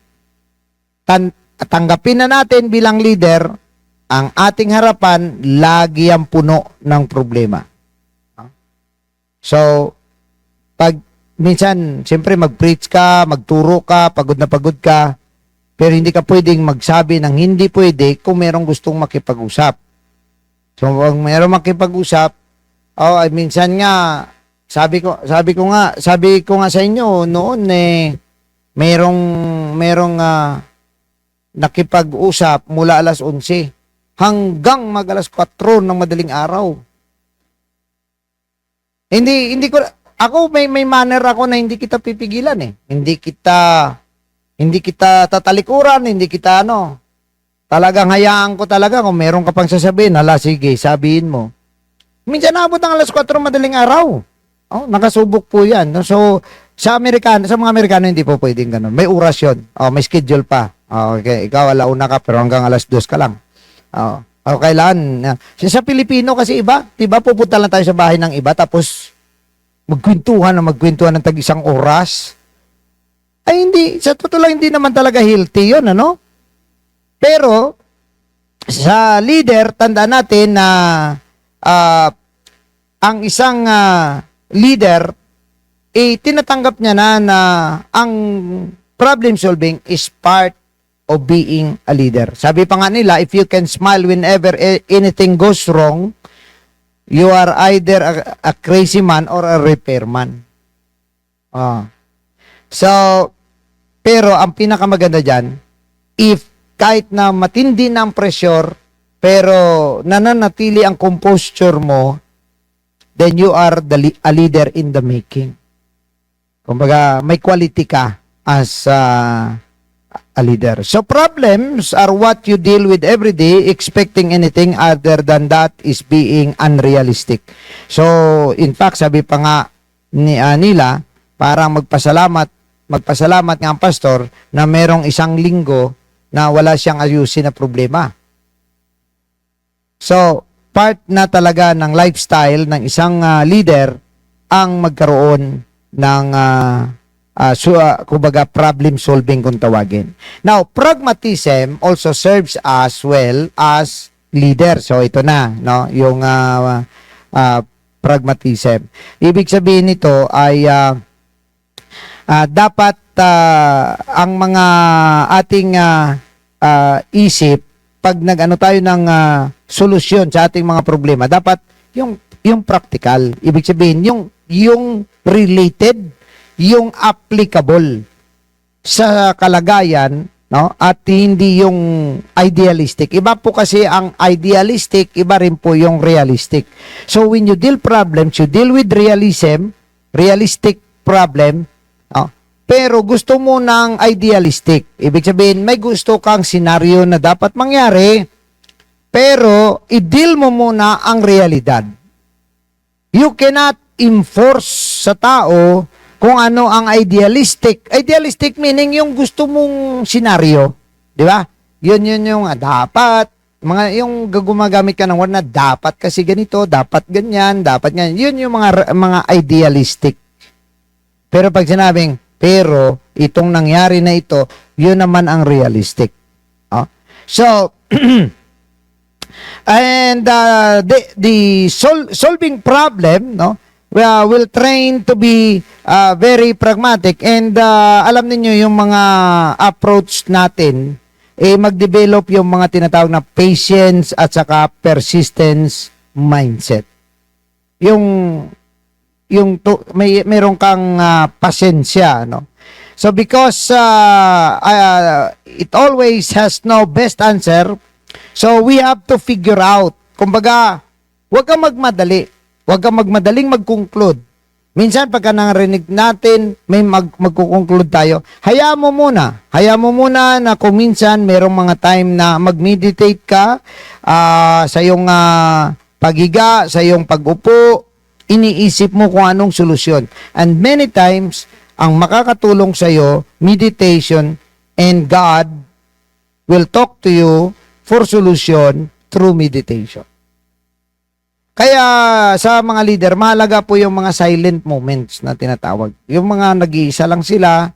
A: tanggapin na natin bilang leader, ang ating harapan, lagi ang puno ng problema. So, pag minsan, siyempre mag-preach ka, magturo ka, pagod na pagod ka, pero hindi ka pwedeng magsabi ng hindi pwede kung merong gustong makipag-usap. So, kung merong makipag-usap, minsan nga, sabi ko nga sa inyo noon merong nakipag-usap mula alas 11 hanggang mag alas 4 ng madaling araw. Hindi ko, ako may manner ako na hindi kita pipigilan eh. Hindi kita tatalikuran, hindi kita talagang hayaan ko talaga kung meron ka pang sasabihin, hala sige, sabihin mo. Minsan naabot ang alas 4 madaling araw. Oh, nakasubok po yan. So, sa mga Amerikano, hindi po pwedeng ganun. May oras yun. Oh, may schedule pa. Oh, okay, ikaw alauna ka, pero hanggang alas 2 ka lang. Oh, kailangan. Sa Pilipino kasi iba, diba pupunta lang tayo sa bahay ng iba, tapos magkwentuhan ng tag-isang oras. Ay, hindi. Sa totoo lang, hindi naman talaga healthy yun, ano? Pero, sa leader, tandaan natin na ang isang leader, tinatanggap niya na ang problem solving is part of being a leader. Sabi pa nga nila, if you can smile whenever anything goes wrong, you are either a crazy man or a repairman. So, pero ang pinakamaganda dyan, if kahit na matindi na ang pressure, pero nananatili ang composure mo, then you are a leader in the making. Kumbaga, may quality ka as a leader. So, problems are what you deal with every day. Expecting anything other than that is being unrealistic. So, in fact, sabi pa nga nila, parang magpasalamat nga ang pastor na merong isang linggo na wala siyang ayusin na problema. So, part na talaga ng lifestyle ng isang leader ang magkaroon ng kumbaga problem solving kung tawagin. Now, pragmatism also serves as well as leader. So, ito na, yung pragmatism. Ibig sabihin nito ay dapat ang mga ating isip, pag nag-ano tayo ng solusyon sa ating mga problema, dapat yung practical. Ibig sabihin, yung related, yung applicable sa kalagayan, at hindi yung idealistic. Iba po kasi ang idealistic, iba rin po yung realistic. So when you deal problems, you deal with realistic problem, pero gusto mo ng idealistic. Ibig sabihin, may gusto kang senaryo na dapat mangyari, pero i-deal mo muna ang realidad. You cannot enforce sa tao kung ano ang idealistic. Idealistic meaning yung gusto mong senaryo. Di ba? Yun yung dapat. Yung gumagamit ka ng word na dapat kasi ganito, dapat ganyan, dapat ganyan. Yun yung mga idealistic. Pero pag sinabing, pero itong nangyari na ito, yun naman ang realistic. So, and the solving problem, will train to be very pragmatic. And alam niyo yung mga approach natin, mag-develop yung mga tinatawag na patience at saka persistence mindset. Meron kang pasensya, So because it always has no best answer, so we have to figure out. Kumbaga, huwag kang magmadali. Huwag kang magmadaling mag-conclude. Minsan pagka narinig natin, may magko-conclude tayo. Hayaan mo muna na kung minsan merong mga time na mag-meditate ka sa iyong paghiga, sa iyong pag-upo, iniisip mo kung anong solusyon. And many times, ang makakatulong sa iyo, meditation, and God will talk to you for solution through meditation. Kaya sa mga leader, mahalaga po yung mga silent moments na tinatawag. Yung mga nag-iisa lang sila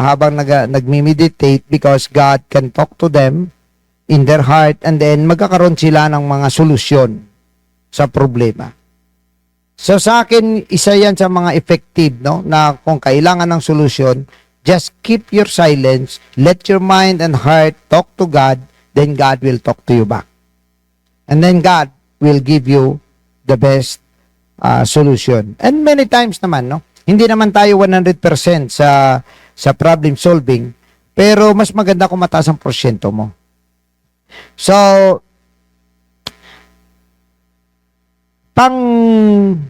A: habang nag-meditate because God can talk to them in their heart and then magkakaroon sila ng mga solusyon sa problema. So sa akin, isa yan sa mga effective, na kung kailangan ng solusyon, just keep your silence, let your mind and heart talk to God, then God will talk to you back. And then God will give you the best solution. And many times naman, hindi naman tayo 100% sa problem solving, pero mas maganda kung mataas ang porsyento mo. So, Pang-apat,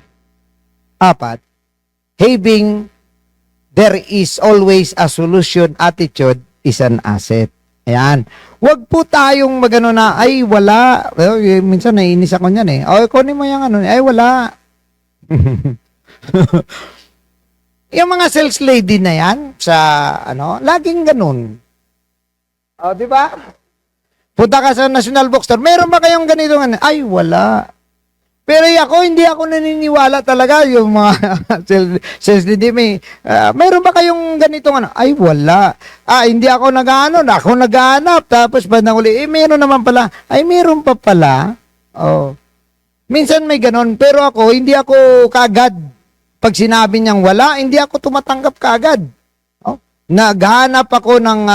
A: having there is always a solution attitude is an asset. Ayan. Huwag po tayong magano na, ay wala. Well, minsan naiinis ako niyan eh. O, kunin mo yung ano, ay wala. Yung mga sales lady na yan, sa ano, laging ganun. O, di ba? Punta ka sa National Bookstore, meron ba kayong ganito? Ay, wala. Pero ako, hindi ako naniniwala talaga yung mga sales lady. Meron ba kayong ganitong ano? Ay, wala. Hindi ako naghahanap. Tapos bandang uli, meron naman pala. Ay, meron pa pala. Oh. Minsan may ganon. Pero ako, hindi ako kagad. Pag sinabi niyang wala, hindi ako tumatanggap kagad. Oh. Naghanap ako ng,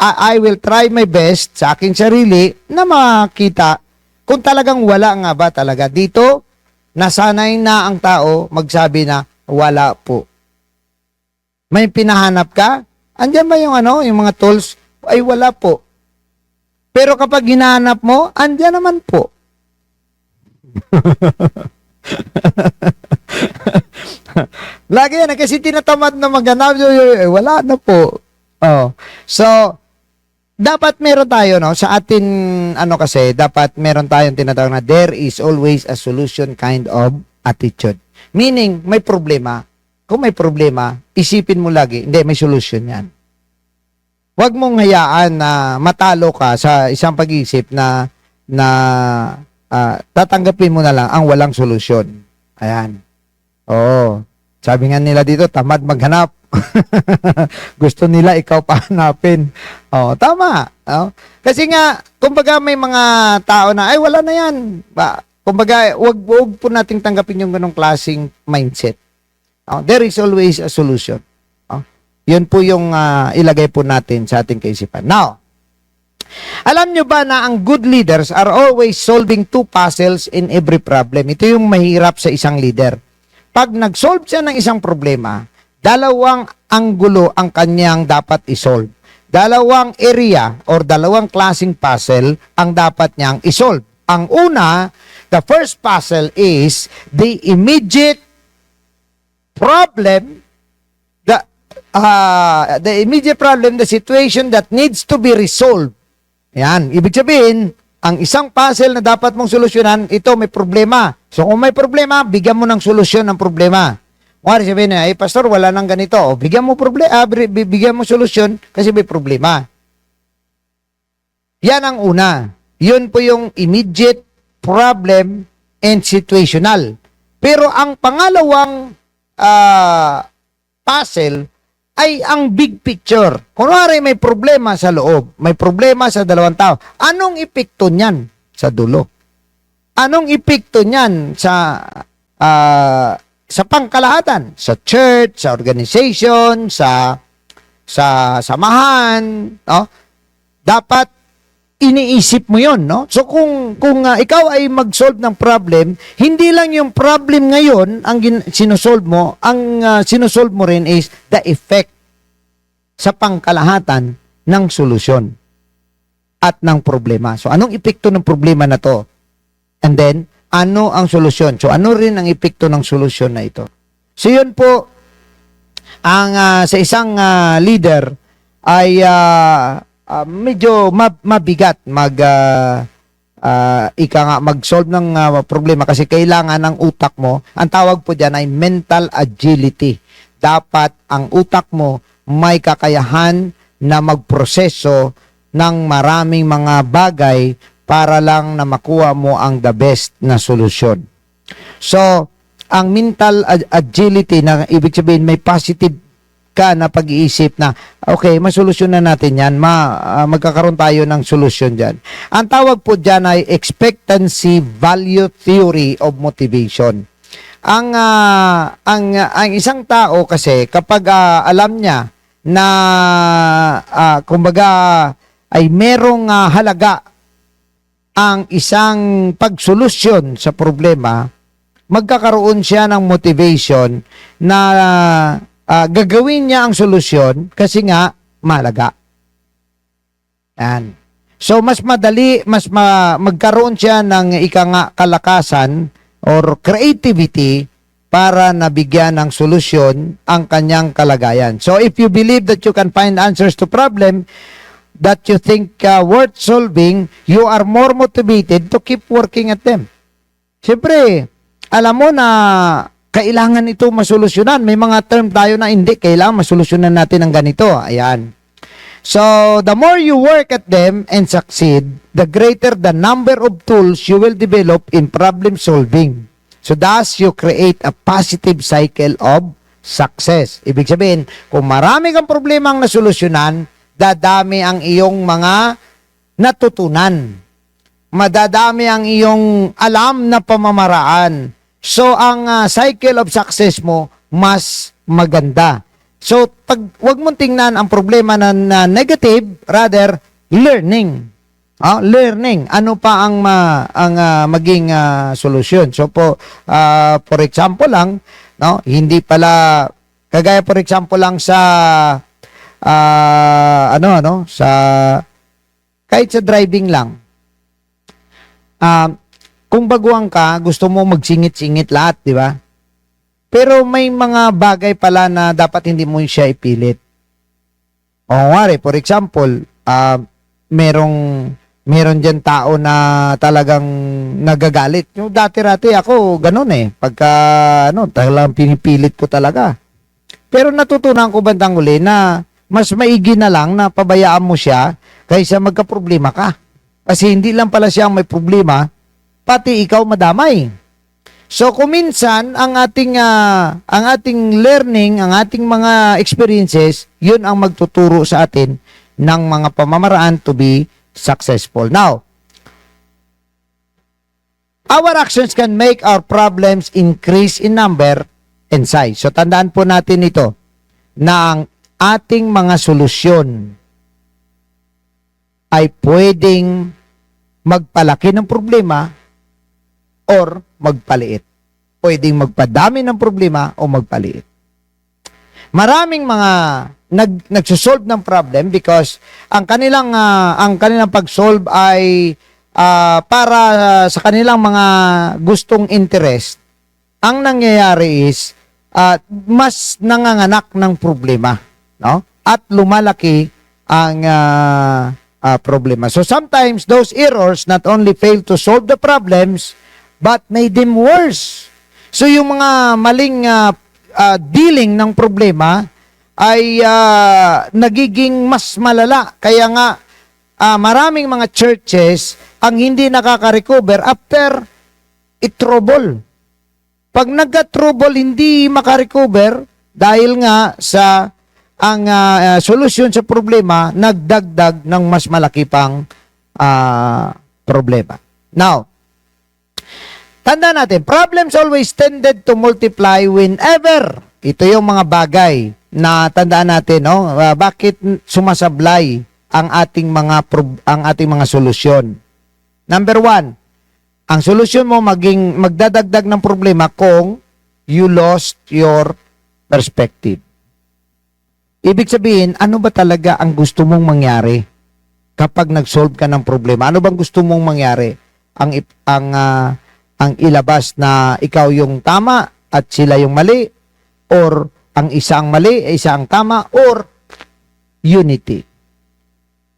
A: I will try my best sa aking sarili na makita kung talagang wala nga ba talaga. Dito, nasanay na ang tao magsabi na wala po. May pinahanap ka? Andiyan ba yung yung mga tools? Ay wala po. Pero kapag hinahanap mo, andiyan naman po. Lagi yan, kasi tinatamad na maghanap. Wala na po. Oh. So, dapat meron tayo, no? Sa atin, kasi, dapat meron tayong tinatawag na there is always a solution kind of attitude. Meaning, may problema. Kung may problema, isipin mo lagi, hindi, may solution yan. Huwag mong hayaan na matalo ka sa isang pag-iisip na tatanggapin mo na lang ang walang solusyon. Ayan. Oo. Sabi nga nila dito, tamad maghanap. Gusto nila ikaw pa hanapin. Oh, tama. Oh. Kasi nga, kumbaga may mga tao na, ay wala na yan. Kumbaga, wag po nating tanggapin yung ganong klaseng mindset. Oh, there is always a solution. Oh. Yun po yung ilagay po natin sa ating kaisipan. Now, alam nyo ba na ang good leaders are always solving two puzzles in every problem? Ito yung mahirap sa isang leader. Pag nag-solve siya ng isang problema, dalawang anggulo ang kanyang dapat isolve. Dalawang area or dalawang klaseng puzzle ang dapat niyang isolve. Ang una, the first puzzle is the immediate problem, the immediate problem, the situation that needs to be resolved. Yan, ibig sabihin, ang isang puzzle na dapat mong solusyonan, ito may problema. So kung may problema, bigyan mo ng solusyon ng problema. Kung sabihin na, pastor, wala nang ganito. O, bigyan mo solusyon kasi may problema. Yan ang una. Yun po yung immediate problem and situational. Pero ang pangalawang puzzle ay ang big picture. Kunwari may problema sa loob, may problema sa dalawang tao. Anong epekto niyan sa dulo? Anong epekto niyan sa pangkalahatan, sa church, sa organization, sa samahan, no? Dapat iniisip mo 'yon, no? So kung ikaw ay mag-solve ng problem, hindi lang yung problem ngayon ang sinosolve mo, ang sinosolve mo rin is the effect sa pangkalahatan ng solusyon at ng problema. So anong epekto ng problema na 'to? And then ano ang solusyon? So, ano rin ang epekto ng solusyon na ito? So, yun po, ang sa isang leader ay medyo mabigat mag-solve ng problema kasi kailangan ng utak mo. Ang tawag po dyan ay mental agility. Dapat ang utak mo may kakayahan na magproseso ng maraming mga bagay para lang na makuha mo ang the best na solusyon. So, ang mental agility na ibig sabihin may positive ka na pag-iisip na, okay, masolusyonan natin yan, magkakaroon tayo ng solusyon dyan. Ang tawag po dyan ay expectancy value theory of motivation. Ang isang tao kasi kapag alam niya na kumbaga ay merong halaga ang isang pagsolusyon sa problema, magkakaroon siya ng motivation na gagawin niya ang solusyon kasi nga mahalaga. Yan. So, mas madali, magkaroon siya ng kalakasan or creativity para nabigyan ng solusyon ang kanyang kalagayan. So if you believe that you can find answers to problem that you think worth solving, you are more motivated to keep working at them. Siyempre, alam mo na kailangan ito masolusyonan. May mga term tayo na hindi, kailangan masolusyonan natin ang ganito. Ayan. So, the more you work at them and succeed, the greater the number of tools you will develop in problem solving. So, thus, you create a positive cycle of success. Ibig sabihin, kung marami kang problema ang nasolusyonan, dadami ang iyong mga natutunan. Madadami ang iyong alam na pamamaraan. So, ang cycle of success mo, mas maganda. So, wag mong tingnan ang problema na negative, rather, learning. Learning. Ano pa ang maging solusyon? So, for example lang, no, hindi pala, kagaya for example lang sa, kahit sa driving lang, kung baguhan ka, gusto mo magsingit-singit lahat, di ba? Pero may mga bagay pala na dapat hindi mo siya ipilit. O nga for example, meron dyan tao na talagang nagagalit. Yung dati-rati ako, ganun Pagka, talagang pinipilit ko talaga. Pero natutunan ko bandang uli na mas maigi na lang na pabayaan mo siya kaysa magka-problema ka. Kasi hindi lang pala siya may problema, pati ikaw madamay. So, kung minsan, ang ating learning, ang ating mga experiences, yun ang magtuturo sa atin ng mga pamamaraan to be successful. Now, our actions can make our problems increase in number and size. So, tandaan po natin ito, na ang ating mga solusyon ay pwedeng magpalaki ng problema or magpaliit. Pwedeng magpadami ng problema o magpaliit. Maraming mga nagsosolve ng problem because ang kanilang pag-solve ay para sa kanilang mga gustong interest. Ang nangyayari is mas nanganganak ng problema, no? At lumalaki ang problema. So sometimes those errors not only fail to solve the problems but made them worse. So yung mga maling dealing ng problema ay nagiging mas malala. Kaya nga maraming mga churches ang hindi nakaka-recover after it-trouble. Pag nagka-trouble, hindi maka-recover dahil nga sa ang solusyon sa problema nagdagdag ng mas malaki pang problema. Now, tanda natin, problems always tended to multiply whenever. Ito yung mga bagay na tandaan natin, no? Bakit sumasablay ang ating mga solusyon? Number 1, ang solusyon mo magdadagdag ng problema kung you lost your perspective. Ibig sabihin, ano ba talaga ang gusto mong mangyari kapag nag-solve ka ng problema? Ano bang gusto mong mangyari? Ang ilabas na ikaw yung tama at sila yung mali, or ang isa ang mali, isa ang tama, or unity.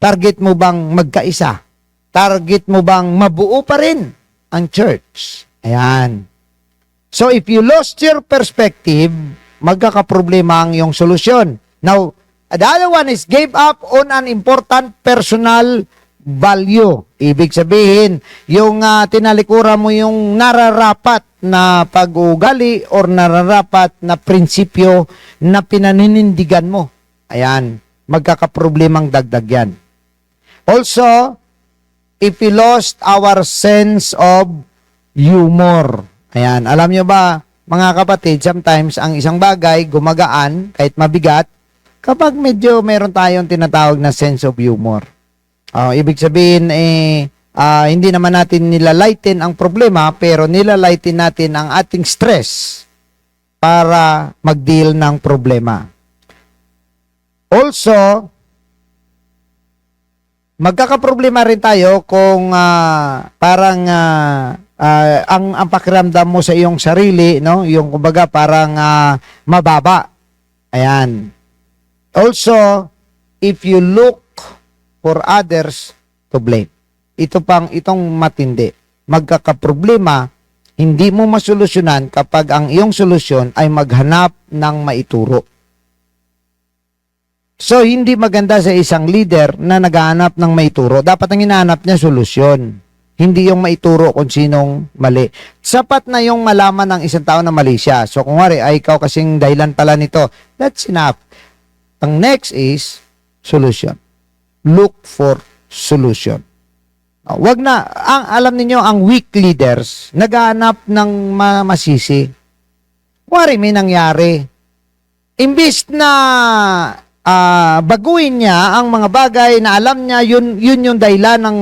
A: Target mo bang magkaisa? Target mo bang mabuo pa rin ang church? Ayan. So if you lost your perspective, magkakaproblema ang iyong solusyon. Now, the other one is gave up on an important personal value. Ibig sabihin, yung tinalikuran mo yung nararapat na pag-uugali or nararapat na prinsipyo na pinaninindigan mo. Ayan, magkakaproblemang dagdag yan. Also, if we lost our sense of humor. Ayan, alam nyo ba, mga kapatid, sometimes ang isang bagay gumagaan kahit mabigat kapag medyo meron tayong tinatawag na sense of humor. Ibig sabihin, hindi naman natin nilalighten ang problema, pero nilalighten natin ang ating stress para mag-deal ng problema. Also, magkakaproblema rin tayo kung parang ang pakiramdam mo sa iyong sarili, no? Yung kumbaga parang mababa. Ayan. Also, if you look for others to blame. Itong matindi. Magkakaproblema, hindi mo masolusyonan kapag ang iyong solusyon ay maghanap ng maituro. So, hindi maganda sa isang leader na naghahanap ng maituro. Dapat ang hinahanap niya solusyon. Hindi yung maituro kung sinong mali. Sapat na yung malaman ng isang tao na mali siya. So, kung wari, ay ikaw kasing dahilan pala nito. That's enough. Ang next is solution. Look for solution. Wag na, alam niyo ang weak leaders, naghahanap ng masisi. Wari, may nangyari. Imbis na baguhin niya ang mga bagay na alam niya, yun yung dahilan ng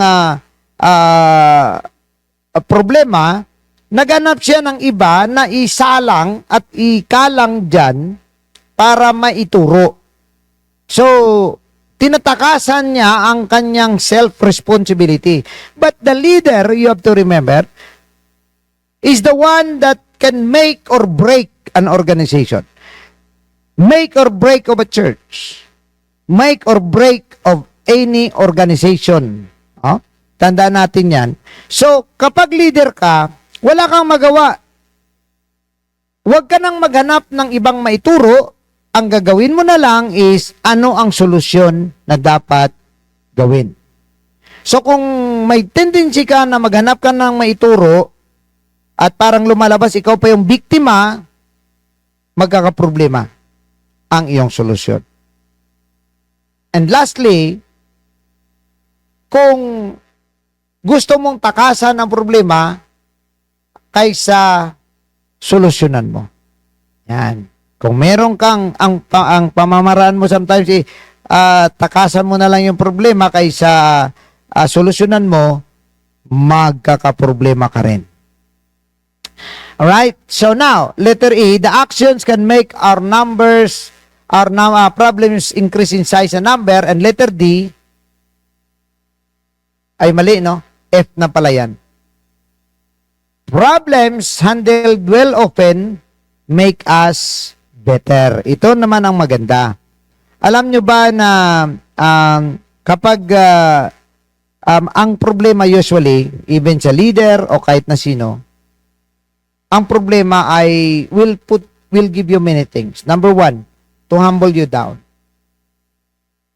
A: problema, naghanap siya ng iba na isalang at ikalang dyan para maituro. So, tinatakasan niya ang kanyang self-responsibility. But the leader, you have to remember, is the one that can make or break an organization. Make or break of a church. Make or break of any organization. Oh? Tandaan natin yan. So, kapag leader ka, wala kang magawa. Huwag ka nang maghanap ng ibang maituro. Ang gagawin mo na lang is ano ang solusyon na dapat gawin. So, kung may tendency ka na maghanap ka ng maituro at parang lumalabas ikaw pa yung biktima, magkakaproblema ang iyong solusyon. And lastly, kung gusto mong takasan ang problema kaysa solusyonan mo. Yan. Kung meron kang ang pamamaraan mo sometimes takasan mo na lang yung problema kaysa solusyonan mo, magkakaproblema ka rin. Alright? So now, letter E, the actions can make our problems increase in size and number. And letter D, ay mali, no? F na pala yan. Problems handled well often make us better. Ito naman ang maganda. Alam nyo ba na kapag ang problema usually, even sa leader o kahit na sino, ang problema ay will give you many things. Number 1, to humble you down.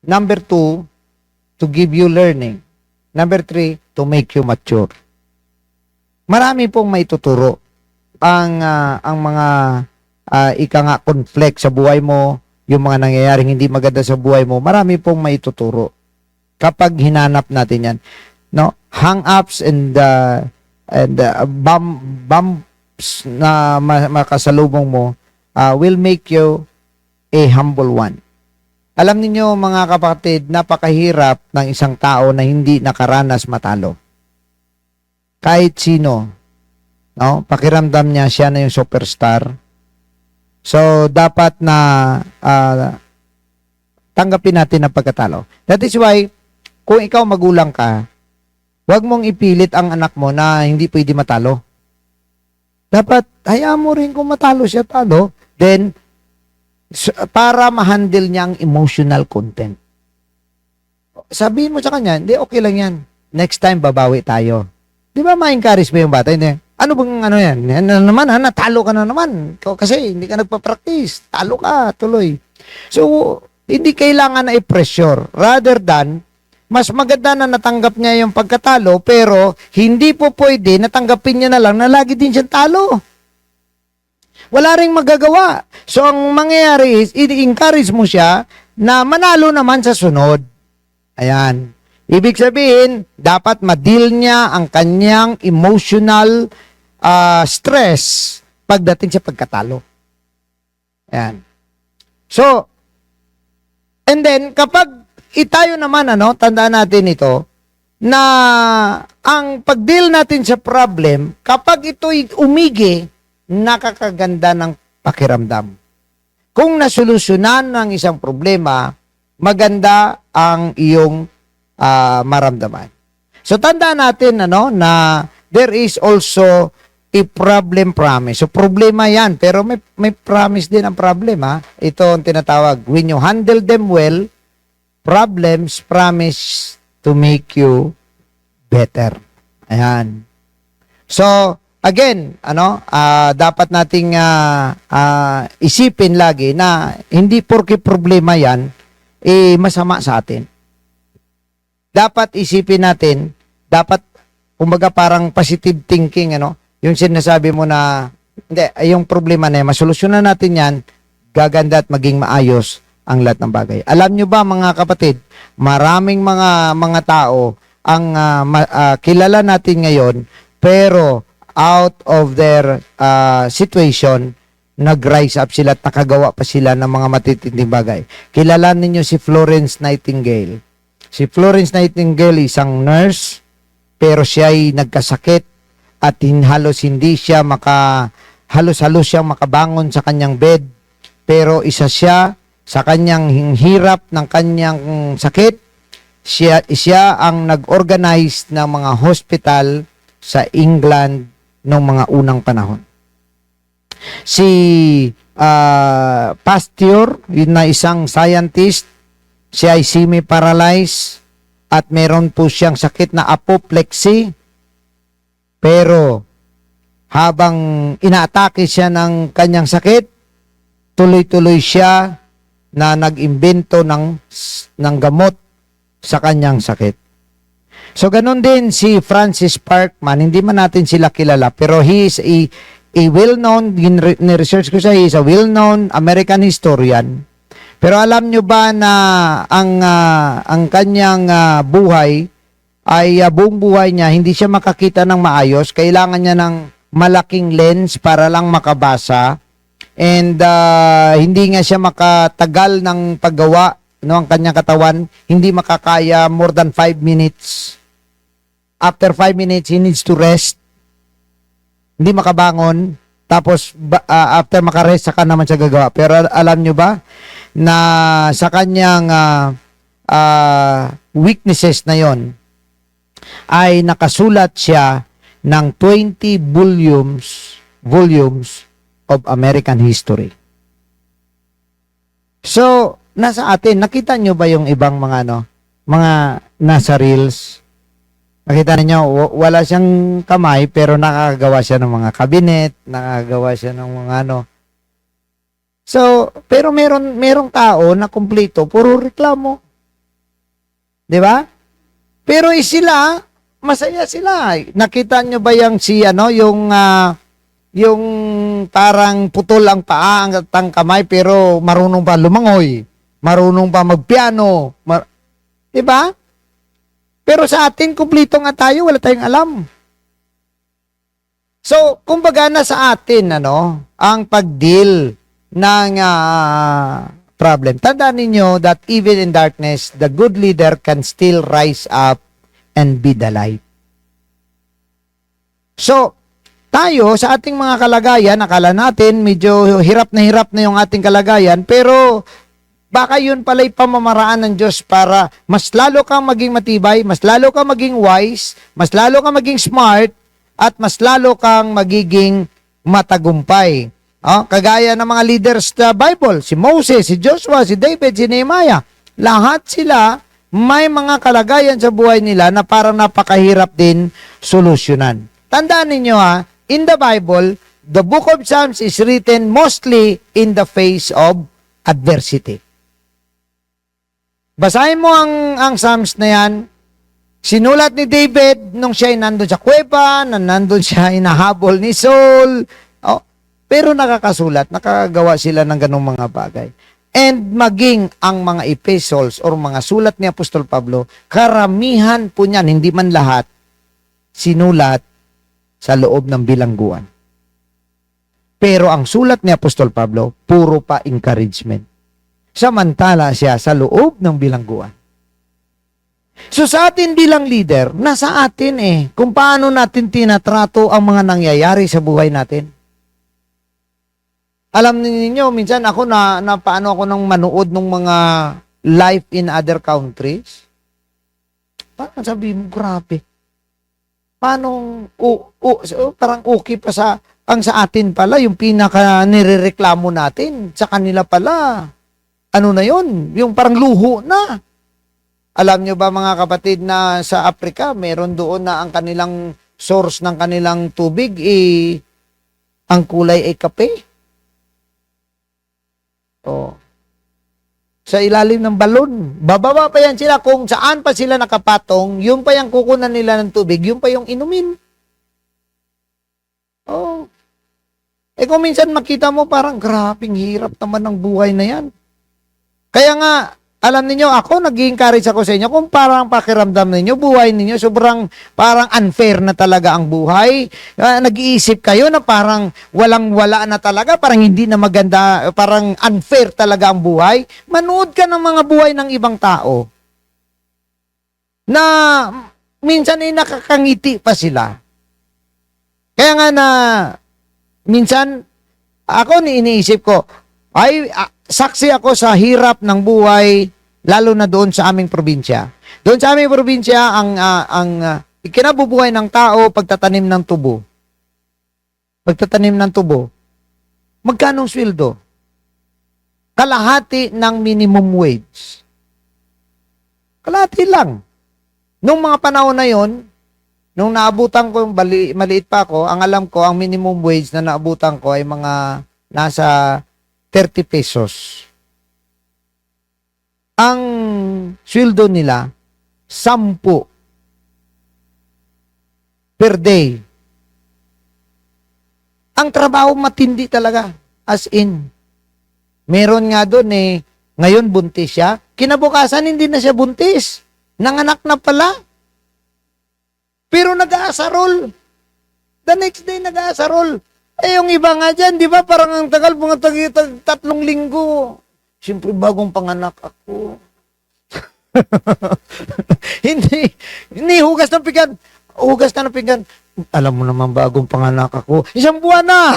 A: Number 2, to give you learning. Number 3, to make you mature. Marami pong maituturo ang mga conflict sa buhay mo, yung mga nangyayaring hindi maganda sa buhay mo, marami pong maituturo kapag hinanap natin yan. No? Hang-ups and bumps na makasalubong mo will make you a humble one. Alam niyo mga kapatid, napakahirap ng isang tao na hindi nakaranas matalo. Kahit sino, no? Pakiramdam niya siya na yung superstar. So, dapat na tanggapin natin ang pagkatalo. That is why, kung ikaw magulang ka, huwag mong ipilit ang anak mo na hindi pwede matalo. Dapat, hayaan mo rin kung matalo siya, talo. Then, para ma-handle niya ang emotional content. Sabihin mo sa kanya, hindi, okay lang yan. Next time, babawi tayo. Di ba ma-encourage mo yung bata? Hindi. Ano bang ano yan? Ano naman, natalo ka na naman. Kasi hindi ka nagpa-practice. Talo ka, tuloy. So, hindi kailangan na i-pressure. Rather than, mas maganda na natanggap niya yung pagkatalo, pero hindi po pwede natanggapin niya na lang na lagi din siyang talo. Wala ring magagawa. So, ang mangyayari is, i-encourage mo siya na manalo naman sa sunod. Ayan. Ibig sabihin, dapat ma-deal niya ang kanyang emotional stress pagdating sa pagkatalo. Ayan. So, and then, kapag tayo naman, tandaan natin ito, na ang pag-deal natin sa problem, kapag ito'y umigi, nakakaganda ng pakiramdam. Kung nasolusyonan ng isang problema, maganda ang iyong maramdaman. So, tandaan natin, na there is also a problem promise. So, problema yan. Pero may promise din ang problema. Ito ang tinatawag. When you handle them well, problems promise to make you better. Ayan. So, again, dapat nating isipin lagi na hindi porke problema yan, masama sa atin. Dapat isipin natin, dapat, kumbaga parang positive thinking, yung sinasabi mo na, hindi, yung problema na yan, masolusyonan natin yan, gaganda at maging maayos ang lahat ng bagay. Alam nyo ba mga kapatid, maraming mga tao ang kilala natin ngayon, pero out of their situation, nag-rise up sila at nakagawa pa sila ng mga matitinding bagay. Kilala ninyo si Florence Nightingale. Si Florence Nightingale isang nurse, pero siya ay nagkasakit at halos hindi siya halos-halos siyang makabangon sa kanyang bed. Pero isa siya sa kanyang hirap ng kanyang sakit. Siya ang nag-organize ng mga hospital sa England noong mga unang panahon. Si Pasteur, yun na isang scientist, siya ay semi-paralyzed at meron po siyang sakit na apoplexy. Pero habang inaatake siya ng kanyang sakit, tuloy-tuloy siya na nag-imbento ng gamot sa kanyang sakit. So, ganun din si Francis Parkman. Hindi man natin sila kilala, pero he is a well-known, ni-research ko siya, he is a well-known American historian. Pero alam nyo ba na ang kanyang buhay ay buong buhay niya, hindi siya makakita ng maayos. Kailangan niya ng malaking lens para lang makabasa. And hindi nga siya makatagal ng paggawa ang kanyang katawan. Hindi makakaya more than 5 minutes. After 5 minutes, he needs to rest. Hindi makabangon. Tapos, after makarest, saka naman siya gagawa. Pero alam nyo ba na sa kanyang weaknesses na yon ay nakasulat siya ng 20 volumes of American history. So, nasa atin, nakita nyo ba yung ibang mga nasa reels? Nakita niyo, wala siyang kamay pero nakakagawa siya ng mga kabinet, nakakagawa siya ng mga So, pero merong tao na kumpleto, puro reklamo. 'Di ba? Pero sila, masaya sila. Nakita nyo ba yung parang putol ang paa ang kamay pero marunong pa lumangoy, marunong pa magpiano, 'di ba? Pero sa atin kumpleto nga tayo, wala tayong alam. So, kumbaga na sa atin ang pag-deal ng problem. Tandaan ninyo that even in darkness, the good leader can still rise up and be the light. So, tayo sa ating mga kalagayan, akala natin medyo hirap na yung ating kalagayan, pero baka yun pala'y pamamaraan ng Diyos para mas lalo kang maging matibay, mas lalo kang maging wise, mas lalo kang maging smart, at mas lalo kang magiging matagumpay. Kagaya ng mga leaders sa Bible, si Moses, si Joshua, si David, si Nehemiah, lahat sila may mga kalagayan sa buhay nila na parang napakahirap din solusyonan. Tandaan ninyo in the Bible, the book of Psalms is written mostly in the face of adversity. Basahin mo ang Psalms na yan. Sinulat ni David nung siya ay nandun sa kuweba, nandun siya inahabol ni Saul. Pero nakakasulat, nakakagawa sila ng ganung mga bagay. And maging ang mga epistles or mga sulat ni Apostol Pablo, karamihan po niyan, hindi man lahat, sinulat sa loob ng bilangguan. Pero ang sulat ni Apostol Pablo, puro pa encouragement. Samantala siya sa loob ng bilangguan. So sa atin bilang leader, nasa atin kung paano natin tinatrato ang mga nangyayari sa buhay natin. Alam niyo minsan ako paano ako nang manood ng mga life in other countries. Parang sabi mo, grabe. parang okay pa sa atin pala, yung pinaka nirereklamo natin, sa kanila pala, ano na yon, yung parang luho na. Alam nyo ba mga kapatid na sa Africa, meron doon na ang kanilang source ng kanilang tubig, ang kulay ay kape. Oh. Sa ilalim ng balon. Bababa pa yan sila. Kung saan pa sila nakapatong, yun pa yung kukunan nila ng tubig, yun pa yung inumin. Oh. Kung minsan makita mo, parang grabing hirap naman ng buhay na yan. Kaya nga, alam niyo ako, nag-encourage ako sa inyo, kung parang pakiramdam ninyo, buhay ninyo, sobrang parang unfair na talaga ang buhay. Nag-iisip kayo na parang walang-wala na talaga, parang hindi na maganda, parang unfair talaga ang buhay. Manood ka ng mga buhay ng ibang tao na minsan ay nakakangiti pa sila. Kaya nga na, minsan, ako iniisip ko, saksi ako sa hirap ng buhay, lalo na doon sa aming probinsya. Doon sa aming probinsya, ang ikinabubuhay ng tao, pagtatanim ng tubo. Pagtatanim ng tubo. Magkano sweldo? Kalahati ng minimum wage. Kalahati lang. Nung mga panahon na yon, nung naabutan ko, maliit pa ako, ang alam ko, ang minimum wage na naabutan ko ay mga nasa 30 pesos. Ang sweldo nila, 10 per day. Ang trabaho matindi talaga. As in. Meron nga doon ngayon buntis siya. Kinabukasan hindi na siya buntis. Nanganak na pala. Pero nag-aasarol. The next day nag-aasarol. Yung iba nga dyan, di ba? Parang ang tagal, mga 3 linggo. Siyempre, bagong panganak ako. Hindi hugas ng pinggan. Hugas ka ng pinggan. Alam mo naman, bagong panganak ako. 1 buwan na.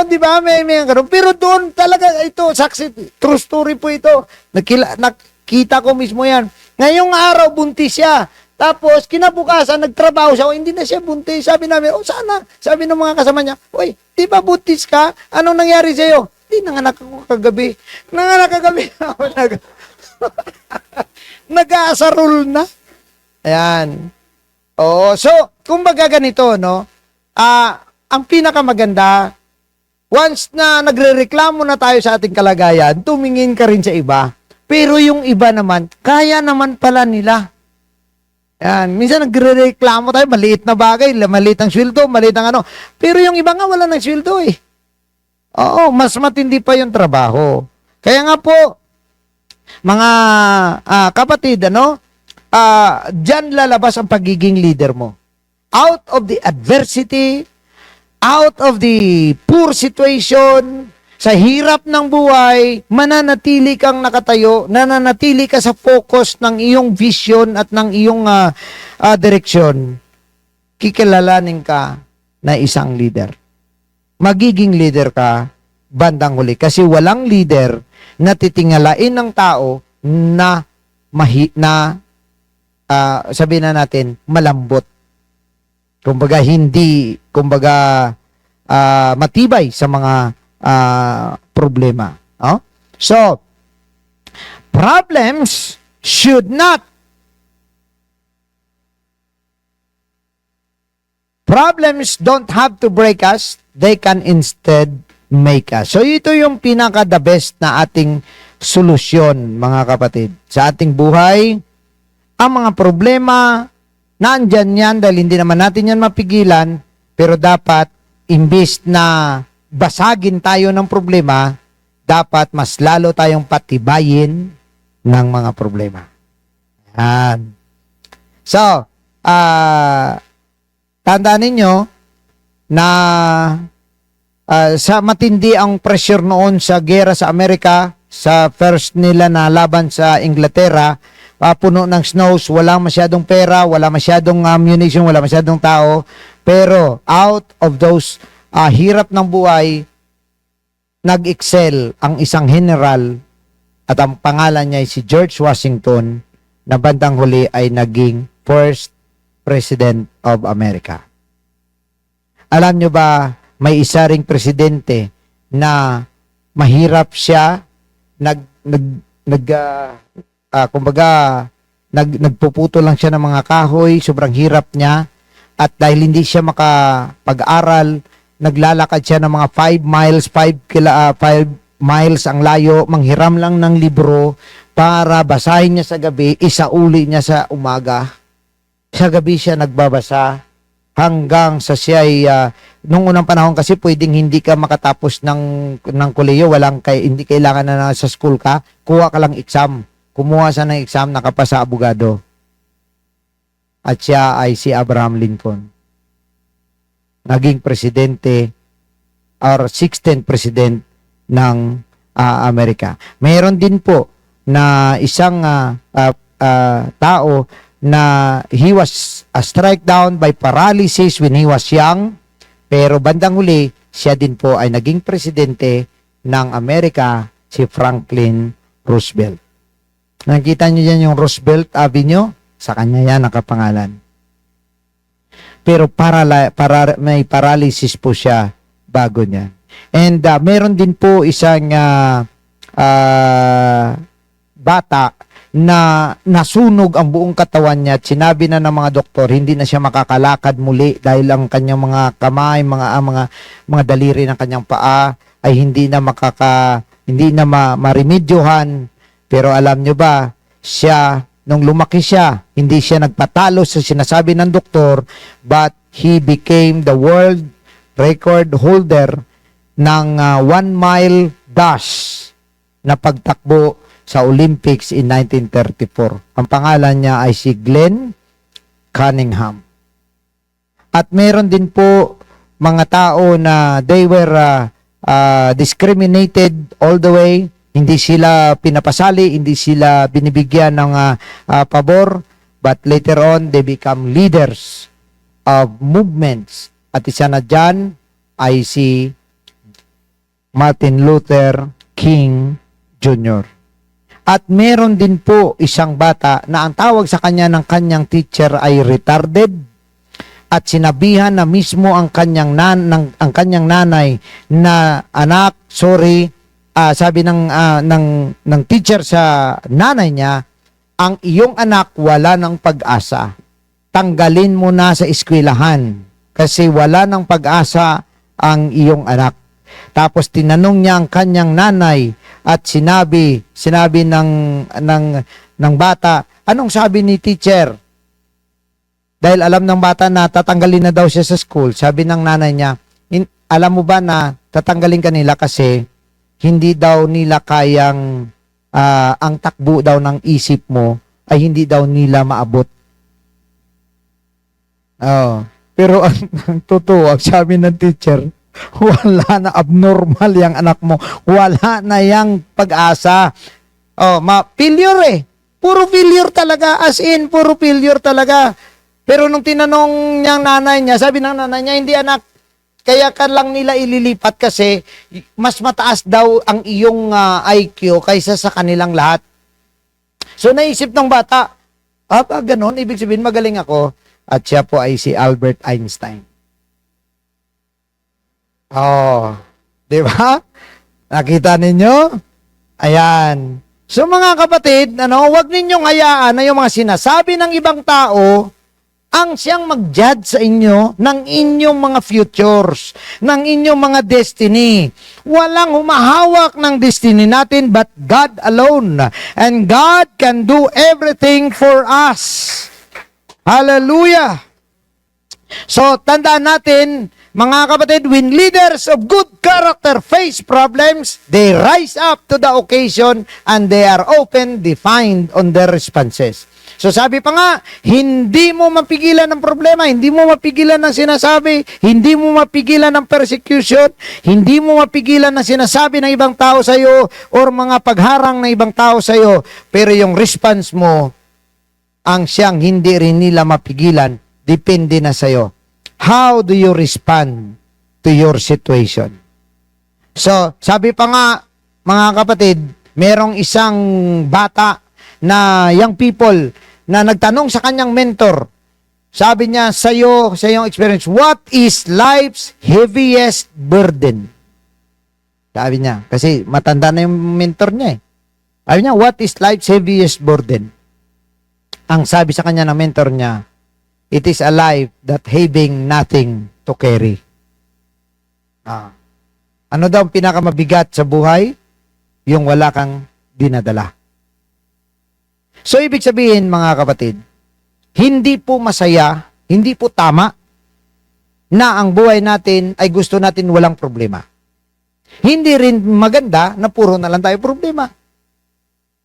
A: Di ba? May ganun. Pero doon talaga, ito, saksi, true story po ito. Nakita ko mismo yan. Ngayong araw, buntis siya. Tapos, kinabukasan, nagtrabaho siya. Hindi na siya buntis. Sabi namin, sana. Sabi ng mga kasama niya, di ba buntis ka? Anong nangyari sa'yo? Di, nanganak ako kagabi. Nanganak kagabi. Nag-aasarol na. Ayan. So, kumbaga ganito, no? Ang pinakamaganda, once na nagrereklamo na tayo sa ating kalagayan, tumingin ka rin sa iba. Pero yung iba naman, kaya naman pala nila. Yan. Minsan nagre-reklamo tayo, maliit na bagay, maliit ang sweldo, maliit ang ano. Pero yung iba nga wala ng sweldo eh. Oo, mas matindi pa yung trabaho. Kaya nga po, mga kapatid, dyan lalabas ang pagiging leader mo. Out of the adversity, out of the poor situation, sa hirap ng buhay, mananatili kang nakatayo, nananatili ka sa focus ng iyong vision at ng iyong direksyon. Kikilalanin ka na isang leader. Magiging leader ka bandang huli. Kasi walang leader na titingalain ng tao na sabihin na natin, malambot. Kumbaga, matibay sa mga problema. So, problems don't have to break us, they can instead make us. So, ito yung pinaka-the best na ating solusyon, mga kapatid. Sa ating buhay, ang mga problema, nandyan yan dahil hindi naman natin yan mapigilan, pero dapat, imbis na basagin tayo ng problema, dapat mas lalo tayong patibayin ng mga problema. Yan. So, tandaan ninyo na sa matindi ang pressure noon sa gera sa Amerika, sa first nila na laban sa Inglaterra, puno ng snows, wala masyadong pera, wala masyadong ammunition, wala masyadong tao, pero out of those hirap ng buhay, nag-excel ang isang general at ang pangalan niya ay si George Washington na bandang huli ay naging first President of America. Alam nyo ba, may isa ring presidente na mahirap siya, nagpuputo lang siya ng mga kahoy, sobrang hirap niya, at dahil hindi siya makapag-aral, naglalakad siya ng mga 5 miles ang layo, manghiram lang ng libro para basahin niya sa gabi, isauli niya sa umaga. Sa gabi siya nagbabasa hanggang sa siya ay nung unang panahon kasi pwedeng hindi ka makatapos ng kolehiyo, hindi kailangan na sa school ka, kuha ka lang exam. Kumuha siya ng exam, nakapasa abogado. At siya ay si Abraham Lincoln. Naging presidente or 16th president ng Amerika. Mayroon din po na isang tao na he was struck down by paralysis when he was young, pero bandang huli, siya din po ay naging presidente ng Amerika, si Franklin Roosevelt. Nakita niyo dyan yung Roosevelt Avenue? Sa kanya yan nakapangalan. Pero may paralysis po siya bago niya. And meron din po isang bata na nasunog ang buong katawan niya at sinabi na ng mga doktor hindi na siya makakalakad muli dahil ang kanyang mga kamay, mga daliri ng kanyang paa ay hindi na maremedyohan. Pero alam nyo ba, siya nung lumaki siya, hindi siya nagpatalo sa sinasabi ng doktor, but he became the world record holder ng 1-mile dash na pagtakbo sa Olympics in 1934. Ang pangalan niya ay si Glenn Cunningham. At meron din po mga tao na they were discriminated all the way. Hindi sila pinapasali, hindi sila binibigyan ng pabor, but later on, they become leaders of movements. At isa na dyan ay si Martin Luther King Jr. At meron din po isang bata na ang tawag sa kanya ng kanyang teacher ay retarded, at sinabihan na mismo ang kanyang nanay na anak, sabi ng teacher sa nanay niya, ang iyong anak wala ng pag-asa. Tanggalin mo na sa eskwelahan kasi wala ng pag-asa ang iyong anak. Tapos tinanong niya ang kanyang nanay at sinabi ng bata, anong sabi ni teacher? Dahil alam ng bata na tatanggalin na daw siya sa school, sabi ng nanay niya, alam mo ba na tatanggalin ka nila kasi hindi daw nila kayang, ang takbo daw ng isip mo ay hindi daw nila maabot. Pero ang totoo, ang sabi ng teacher, wala na, abnormal yung anak mo. Wala na yung pag-asa. Failure Puro failure talaga, as in, puro failure talaga. Pero nung tinanong niyang nanay niya, sabi ng nanay niya, hindi anak, kaya ka lang nila ililipat kasi mas mataas daw ang iyong IQ kaysa sa kanilang lahat. So naisip ng bata, ganon, ibig sabihin magaling ako. At siya po ay si Albert Einstein. Di ba? Nakita ninyo? Ayan. So mga kapatid, huwag ninyong hayaan na yung mga sinasabi ng ibang tao ang siyang mag-judge sa inyo ng inyong mga futures, ng inyong mga destiny. Walang humahawak ng destiny natin but God alone. And God can do everything for us. Hallelujah! So, tandaan natin, mga kapatid, when leaders of good character face problems, they rise up to the occasion and they are open, defined on their responses. So sabi pa nga, hindi mo mapigilan ng problema, hindi mo mapigilan ng sinasabi, hindi mo mapigilan ng persecution, hindi mo mapigilan ng sinasabi ng ibang tao sa iyo or mga pagharang ng ibang tao sa iyo. Pero yung response mo, ang siyang hindi rin nila mapigilan, depende na sa iyo. How do you respond to your situation? So, sabi pa nga, mga kapatid, merong isang bata na young people na nagtanong sa kanyang mentor, sabi niya, sa iyong experience, what is life's heaviest burden? Sabi niya, kasi matanda na yung mentor niya eh. Sabi niya, what is life's heaviest burden? Ang sabi sa kanya ng mentor niya, it is a life that having nothing to carry. Ano daw ang pinakamabigat sa buhay? Yung wala kang dinadala. So, ibig sabihin, mga kapatid, hindi po masaya, hindi po tama na ang buhay natin ay gusto natin walang problema. Hindi rin maganda na puro na lang tayo problema.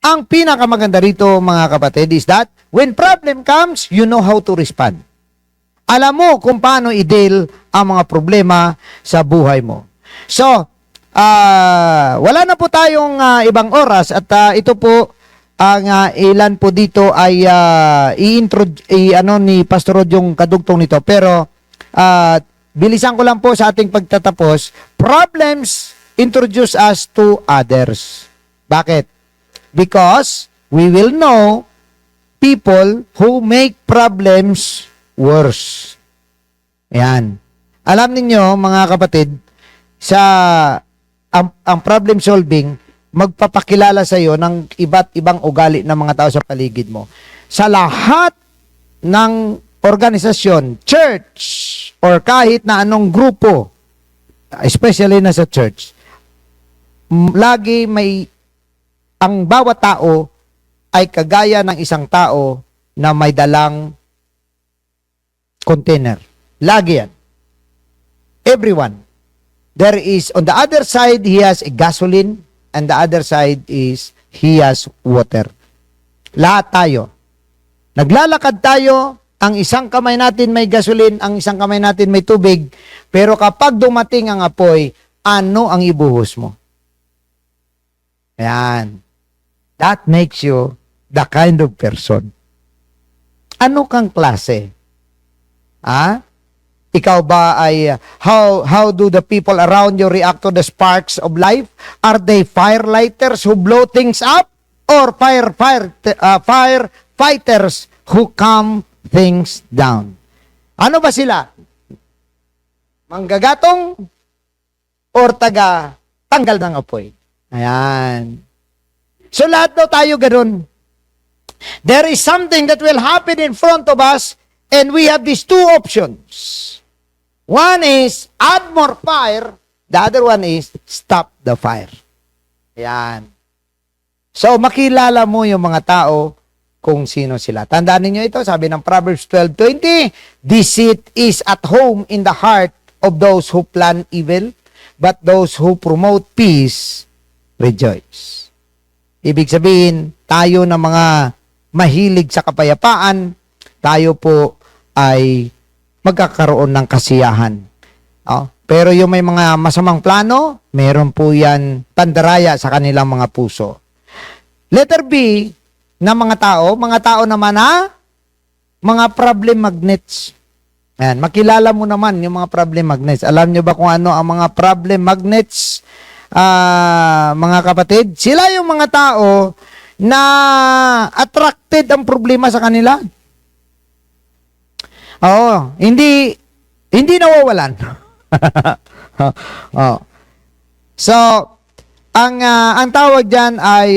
A: Ang pinakamaganda rito, mga kapatid, is that when problem comes, you know how to respond. Alam mo kung paano i-deal ang mga problema sa buhay mo. So, wala na po tayong ibang oras at ito po ang ilan po dito ay ni Pastor Rod yung kadugtong nito. Pero bilisan ko lang po sa ating pagtatapos. Problems introduce us to others. Bakit? Because we will know people who make problems worse. Ayan. Alam ninyo, mga kapatid, ang problem solving, magpapakilala sa iyo ng iba't ibang ugali ng mga tao sa paligid mo. Sa lahat ng organisasyon, church, or kahit na anong grupo, especially na sa church, lagi ang bawat tao ay kagaya ng isang tao na may dalang container. Lagi yan. Everyone. There is, on the other side, he has a gasoline, and the other side is, he has water. Lahat tayo. Naglalakad tayo, ang isang kamay natin may gasoline, ang isang kamay natin may tubig, pero kapag dumating ang apoy, ano ang ibuhos mo? Ayan. That makes you the kind of person. Ano kang klase? Ikaw ba ay, how do the people around you react to the sparks of life? Are they firelighters who blow things up? Or firefighters who calm things down? Ano ba sila? Manggagatong or tanggal ng apoy? Ayan. So lahat daw tayo ganun. There is something that will happen in front of us and we have these two options. One is add more fire. The other one is stop the fire. Ayan. So makilala mo yung mga tao kung sino sila. Tandaan niyo ito, sabi ng Proverbs 12:20, deceit is at home in the heart of those who plan evil, but those who promote peace rejoice. Ibig sabihin, tayo na mga mahilig sa kapayapaan, tayo po ay magkakaroon ng kasiyahan. Pero yung may mga masamang plano, meron po yan pandaraya sa kanilang mga puso. Letter B na mga tao naman na mga problem magnets. Ayan, makilala mo naman yung mga problem magnets. Alam nyo ba kung ano ang mga problem magnets? Mga kapatid, sila yung mga tao na attracted ang problema sa kanila. Hindi nawawalan. So, ang tawag diyan ay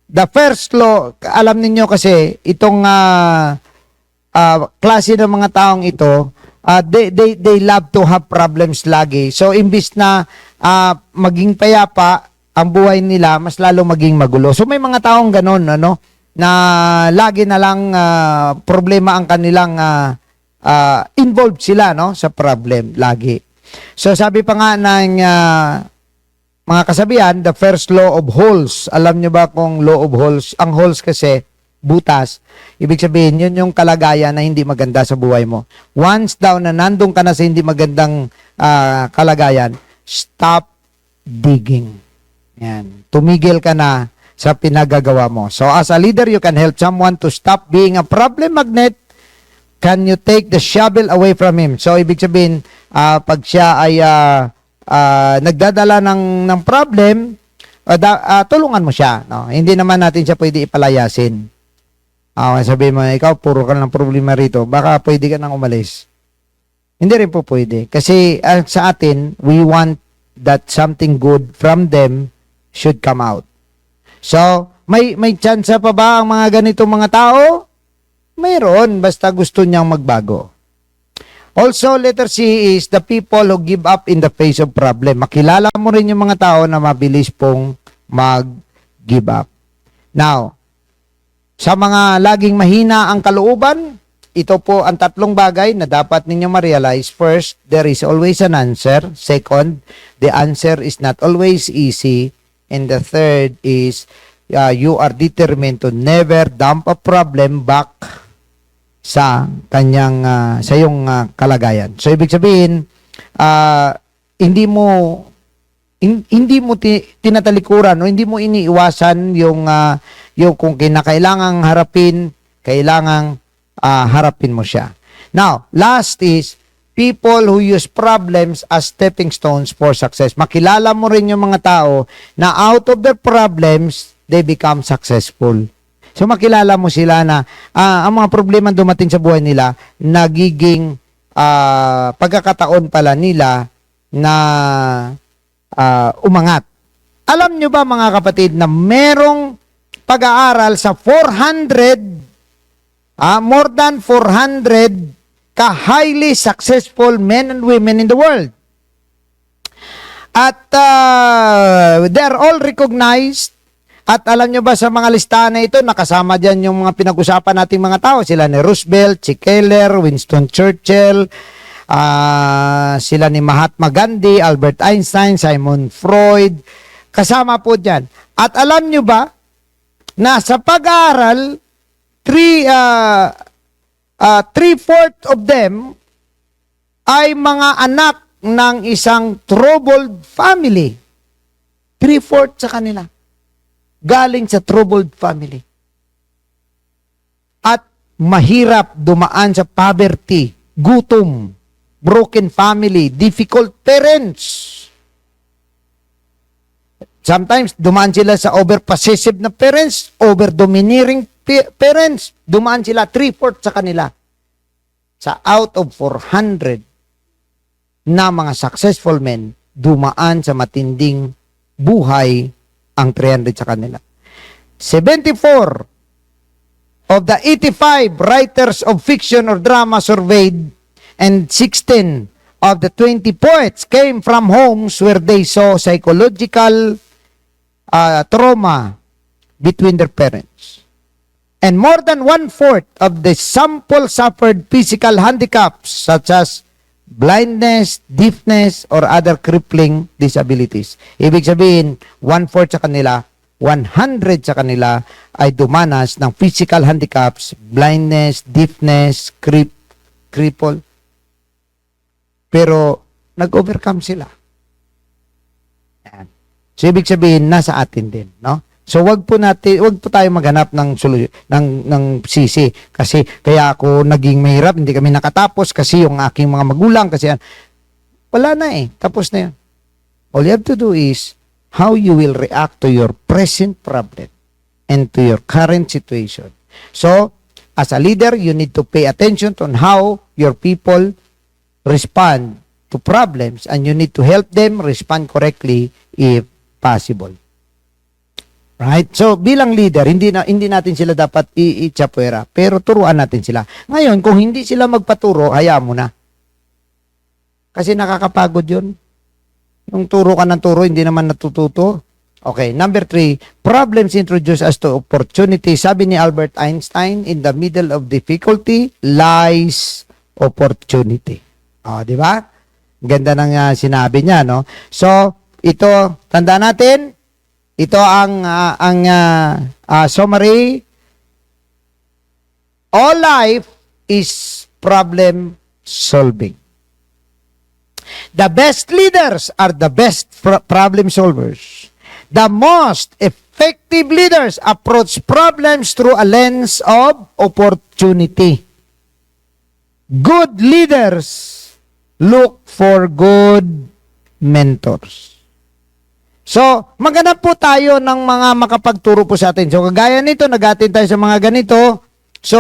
A: the first law. Alam niyo kasi itong klase ng mga taong ito, they love to have problems lagi. So, imbis na maging payapa ang buhay nila, mas lalo maging magulo. So, may mga taong ganun, na lagi na lang problema ang kanilang involved sila, sa problem, lagi. So, sabi pa nga ng mga kasabihan, the first law of holes. Alam nyo ba kung law of holes? Ang holes kasi, butas. Ibig sabihin, yun yung kalagayan na hindi maganda sa buhay mo. Once daw na nandun ka na sa hindi magandang kalagayan, stop digging. Yan. Tumigil ka na sa pinagagawa mo. So, as a leader, you can help someone to stop being a problem magnet. Can you take the shovel away from him? So, ibig sabihin, pag siya ay nagdadala ng problem, tulungan mo siya. No? Hindi naman natin siya pwede ipalayasin. Sabihin mo, ikaw, puro ka ng problema rito. Baka pwede ka nang umalis. Hindi rin po pwede. Kasi sa atin, we want that something good from them should come out. So, may chance pa ba ang mga ganitong mga tao? Mayroon, basta gusto niyang magbago. Also, letter C is the people who give up in the face of problem. Makilala mo rin yung mga tao na mabilis pong mag-give up. Now, sa mga laging mahina ang kalooban, ito po ang tatlong bagay na dapat ninyo ma-realize. First, there is always an answer. Second, the answer is not always easy. And the third is, you are determined to never dump a problem back sa kanyang sa iyong kalagayan. So ibig sabihin, hindi mo tinatalikuran o hindi mo iniiwasan yung kung kinakailangang harapin, kailangang harapin mo siya. Now, last is people who use problems as stepping stones for success. Makilala mo rin yung mga tao na out of their problems, they become successful. So makilala mo sila na ang mga problema dumating sa buhay nila, nagiging pagkakataon pala nila na umangat. Alam nyo ba mga kapatid na merong pag-aaral sa 400, more than 400 ka-highly successful men and women in the world. At they're all recognized. At alam nyo ba sa mga listahan na ito, nakasama dyan yung mga pinag-usapan nating mga tao. Sila ni Roosevelt, si Keller, Winston Churchill, sila ni Mahatma Gandhi, Albert Einstein, Simon Freud. Kasama po dyan. At alam nyo ba na sa pag-aaral, 3/4 of them ay mga anak ng isang troubled family. 3/4 sa kanila. Galing sa troubled family. At mahirap dumaan sa poverty, gutom, broken family, difficult parents. Sometimes dumaan sila sa over-possessive na parents, over-domineering parents. Dumaan sila 3/4 sa kanila. Sa out of 400 na mga successful men, dumaan sa matinding buhay ang 300 sa kanila. 74 of the 85 writers of fiction or drama surveyed and 16 of the 20 poets came from homes where they saw psychological trauma between their parents. And more than 1/4 of the sample suffered physical handicaps such as blindness, deafness, or other crippling disabilities. Ibig sabihin, 1/4 sa kanila, 100 sa kanila ay dumanas ng physical handicaps, blindness, deafness, cripple. Pero, nag-overcome sila. Yan. So, ibig sabihin, nasa atin din, no? So wag po tayo maghanap ng ng sisi kasi kaya ako naging mahirap, hindi kami nakatapos kasi yung aking mga magulang kasi wala na tapos na yan. All you have to do is how you will react to your present problem and to your current situation. So, as a leader, you need to pay attention on how your people respond to problems and you need to help them respond correctly if possible. Right? So, bilang leader, hindi natin sila dapat i-chapwera, pero turuan natin sila. Ngayon, kung hindi sila magpaturo, hayaan mo na. Kasi nakakapagod yun. Yung turo ka ng turo, hindi naman natututo. Okay, number 3, problems introduce us to opportunity. Sabi ni Albert Einstein, in the middle of difficulty lies opportunity. Di ba? Ganda ng sinabi niya, no? So, ito, tanda natin, ito ang summary. All life is problem solving. The best leaders are the best problem solvers. The most effective leaders approach problems through a lens of opportunity. Good leaders look for good mentors. So, maghanap po tayo ng mga makapagturo po sa atin. So, kagaya nito, nag-attend tayo sa mga ganito. So,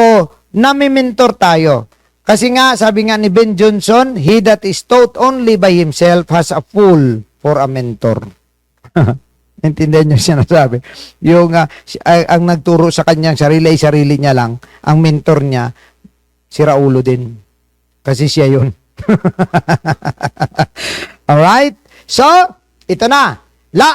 A: nami-mentor tayo. Kasi nga, sabi nga ni Ben Johnson, he that is taught only by himself has a fool for a mentor. Intindihan niyo siya nasabi. Yung ang nagturo sa kanyang sarili niya lang, ang mentor niya, si Raulo din. Kasi siya yun. Alright? So, ito na.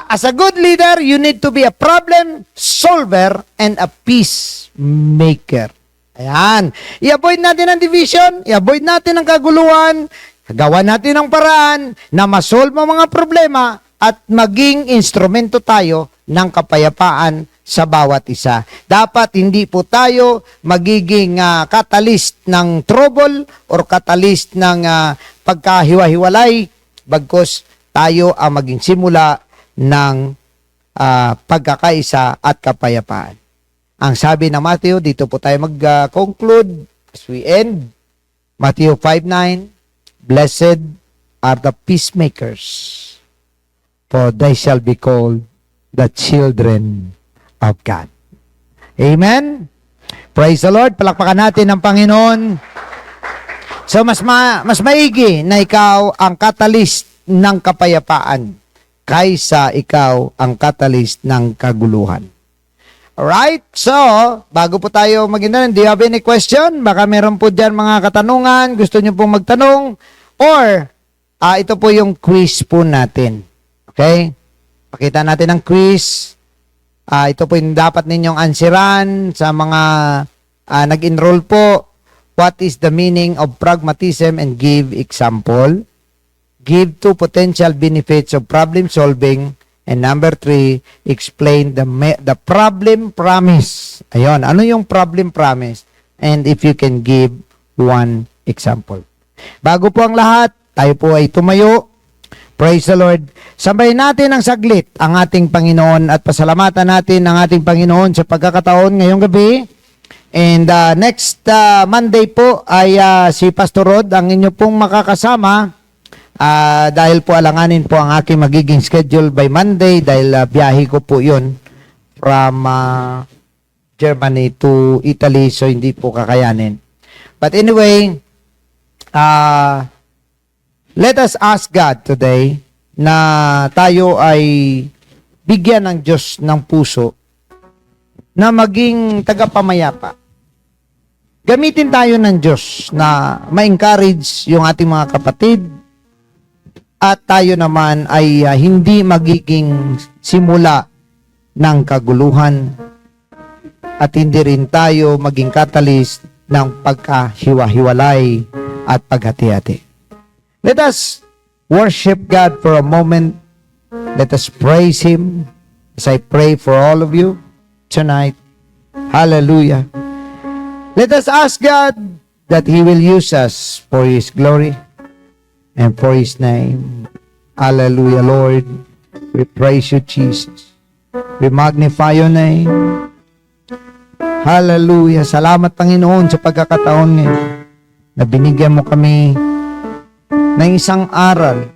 A: As a good leader, you need to be a problem solver and a peacemaker. Ayan. I-avoid natin ang division, i-avoid natin ang kaguluhan, gawa natin ang paraan na masolve ang mga problema at maging instrumento tayo ng kapayapaan sa bawat isa. Dapat hindi po tayo magiging catalyst ng trouble or catalyst ng pagkahiwa-hiwalay, bagkus tayo ang maging simula ng pagkakaisa at kapayapaan. Ang sabi ng Matthew, dito po tayo mag-conclude as we end. Matthew 5:9, blessed are the peacemakers, for they shall be called the children of God. Amen? Praise the Lord. Palakpakan natin ang Panginoon. So, mas maigi na ikaw ang catalyst ng kapayapaan kaysa ikaw ang catalyst ng kaguluhan. Alright? So, bago po tayo mag-intern, do you have any question? Baka meron po dyan mga katanungan, gusto nyo pong magtanong, or ito po yung quiz po natin. Okay? Pakita natin ang quiz. Ito po yung dapat ninyong answeran sa mga nag-enroll po. What is the meaning of pragmatism and give example? Give 2 potential benefits of problem solving. And number 3, explain the problem promise. Ayun, ano yung problem promise? And if you can give 1 example. Bago po ang lahat, tayo po ay tumayo. Praise the Lord. Sabayin natin ang saglit ang ating Panginoon at pasalamatan natin ang ating Panginoon sa pagkakataon ngayong gabi. And next Monday po ay si Pastor Rod ang inyo pong makakasama. Dahil po alanganin po ang aking magiging schedule by Monday dahil biyahe ko po yun from Germany to Italy, so hindi po kakayanin. But anyway, let us ask God today na tayo ay bigyan ng Diyos ng puso na maging tagapamayapa. Gamitin tayo ng Diyos na ma-encourage yung ating mga kapatid, at tayo naman ay hindi magiging simula ng kaguluhan at hindi rin tayo maging catalyst ng pagkahiwa-hiwalay at paghati-hati. Let us worship God for a moment. Let us praise Him as I pray for all of you tonight. Hallelujah. Let us ask God that He will use us for His glory and for His name. Hallelujah, Lord. We praise you, Jesus. We magnify your name. Hallelujah. Salamat, Panginoon, sa pagkakataon ngayon na binigyan mo kami ng isang aral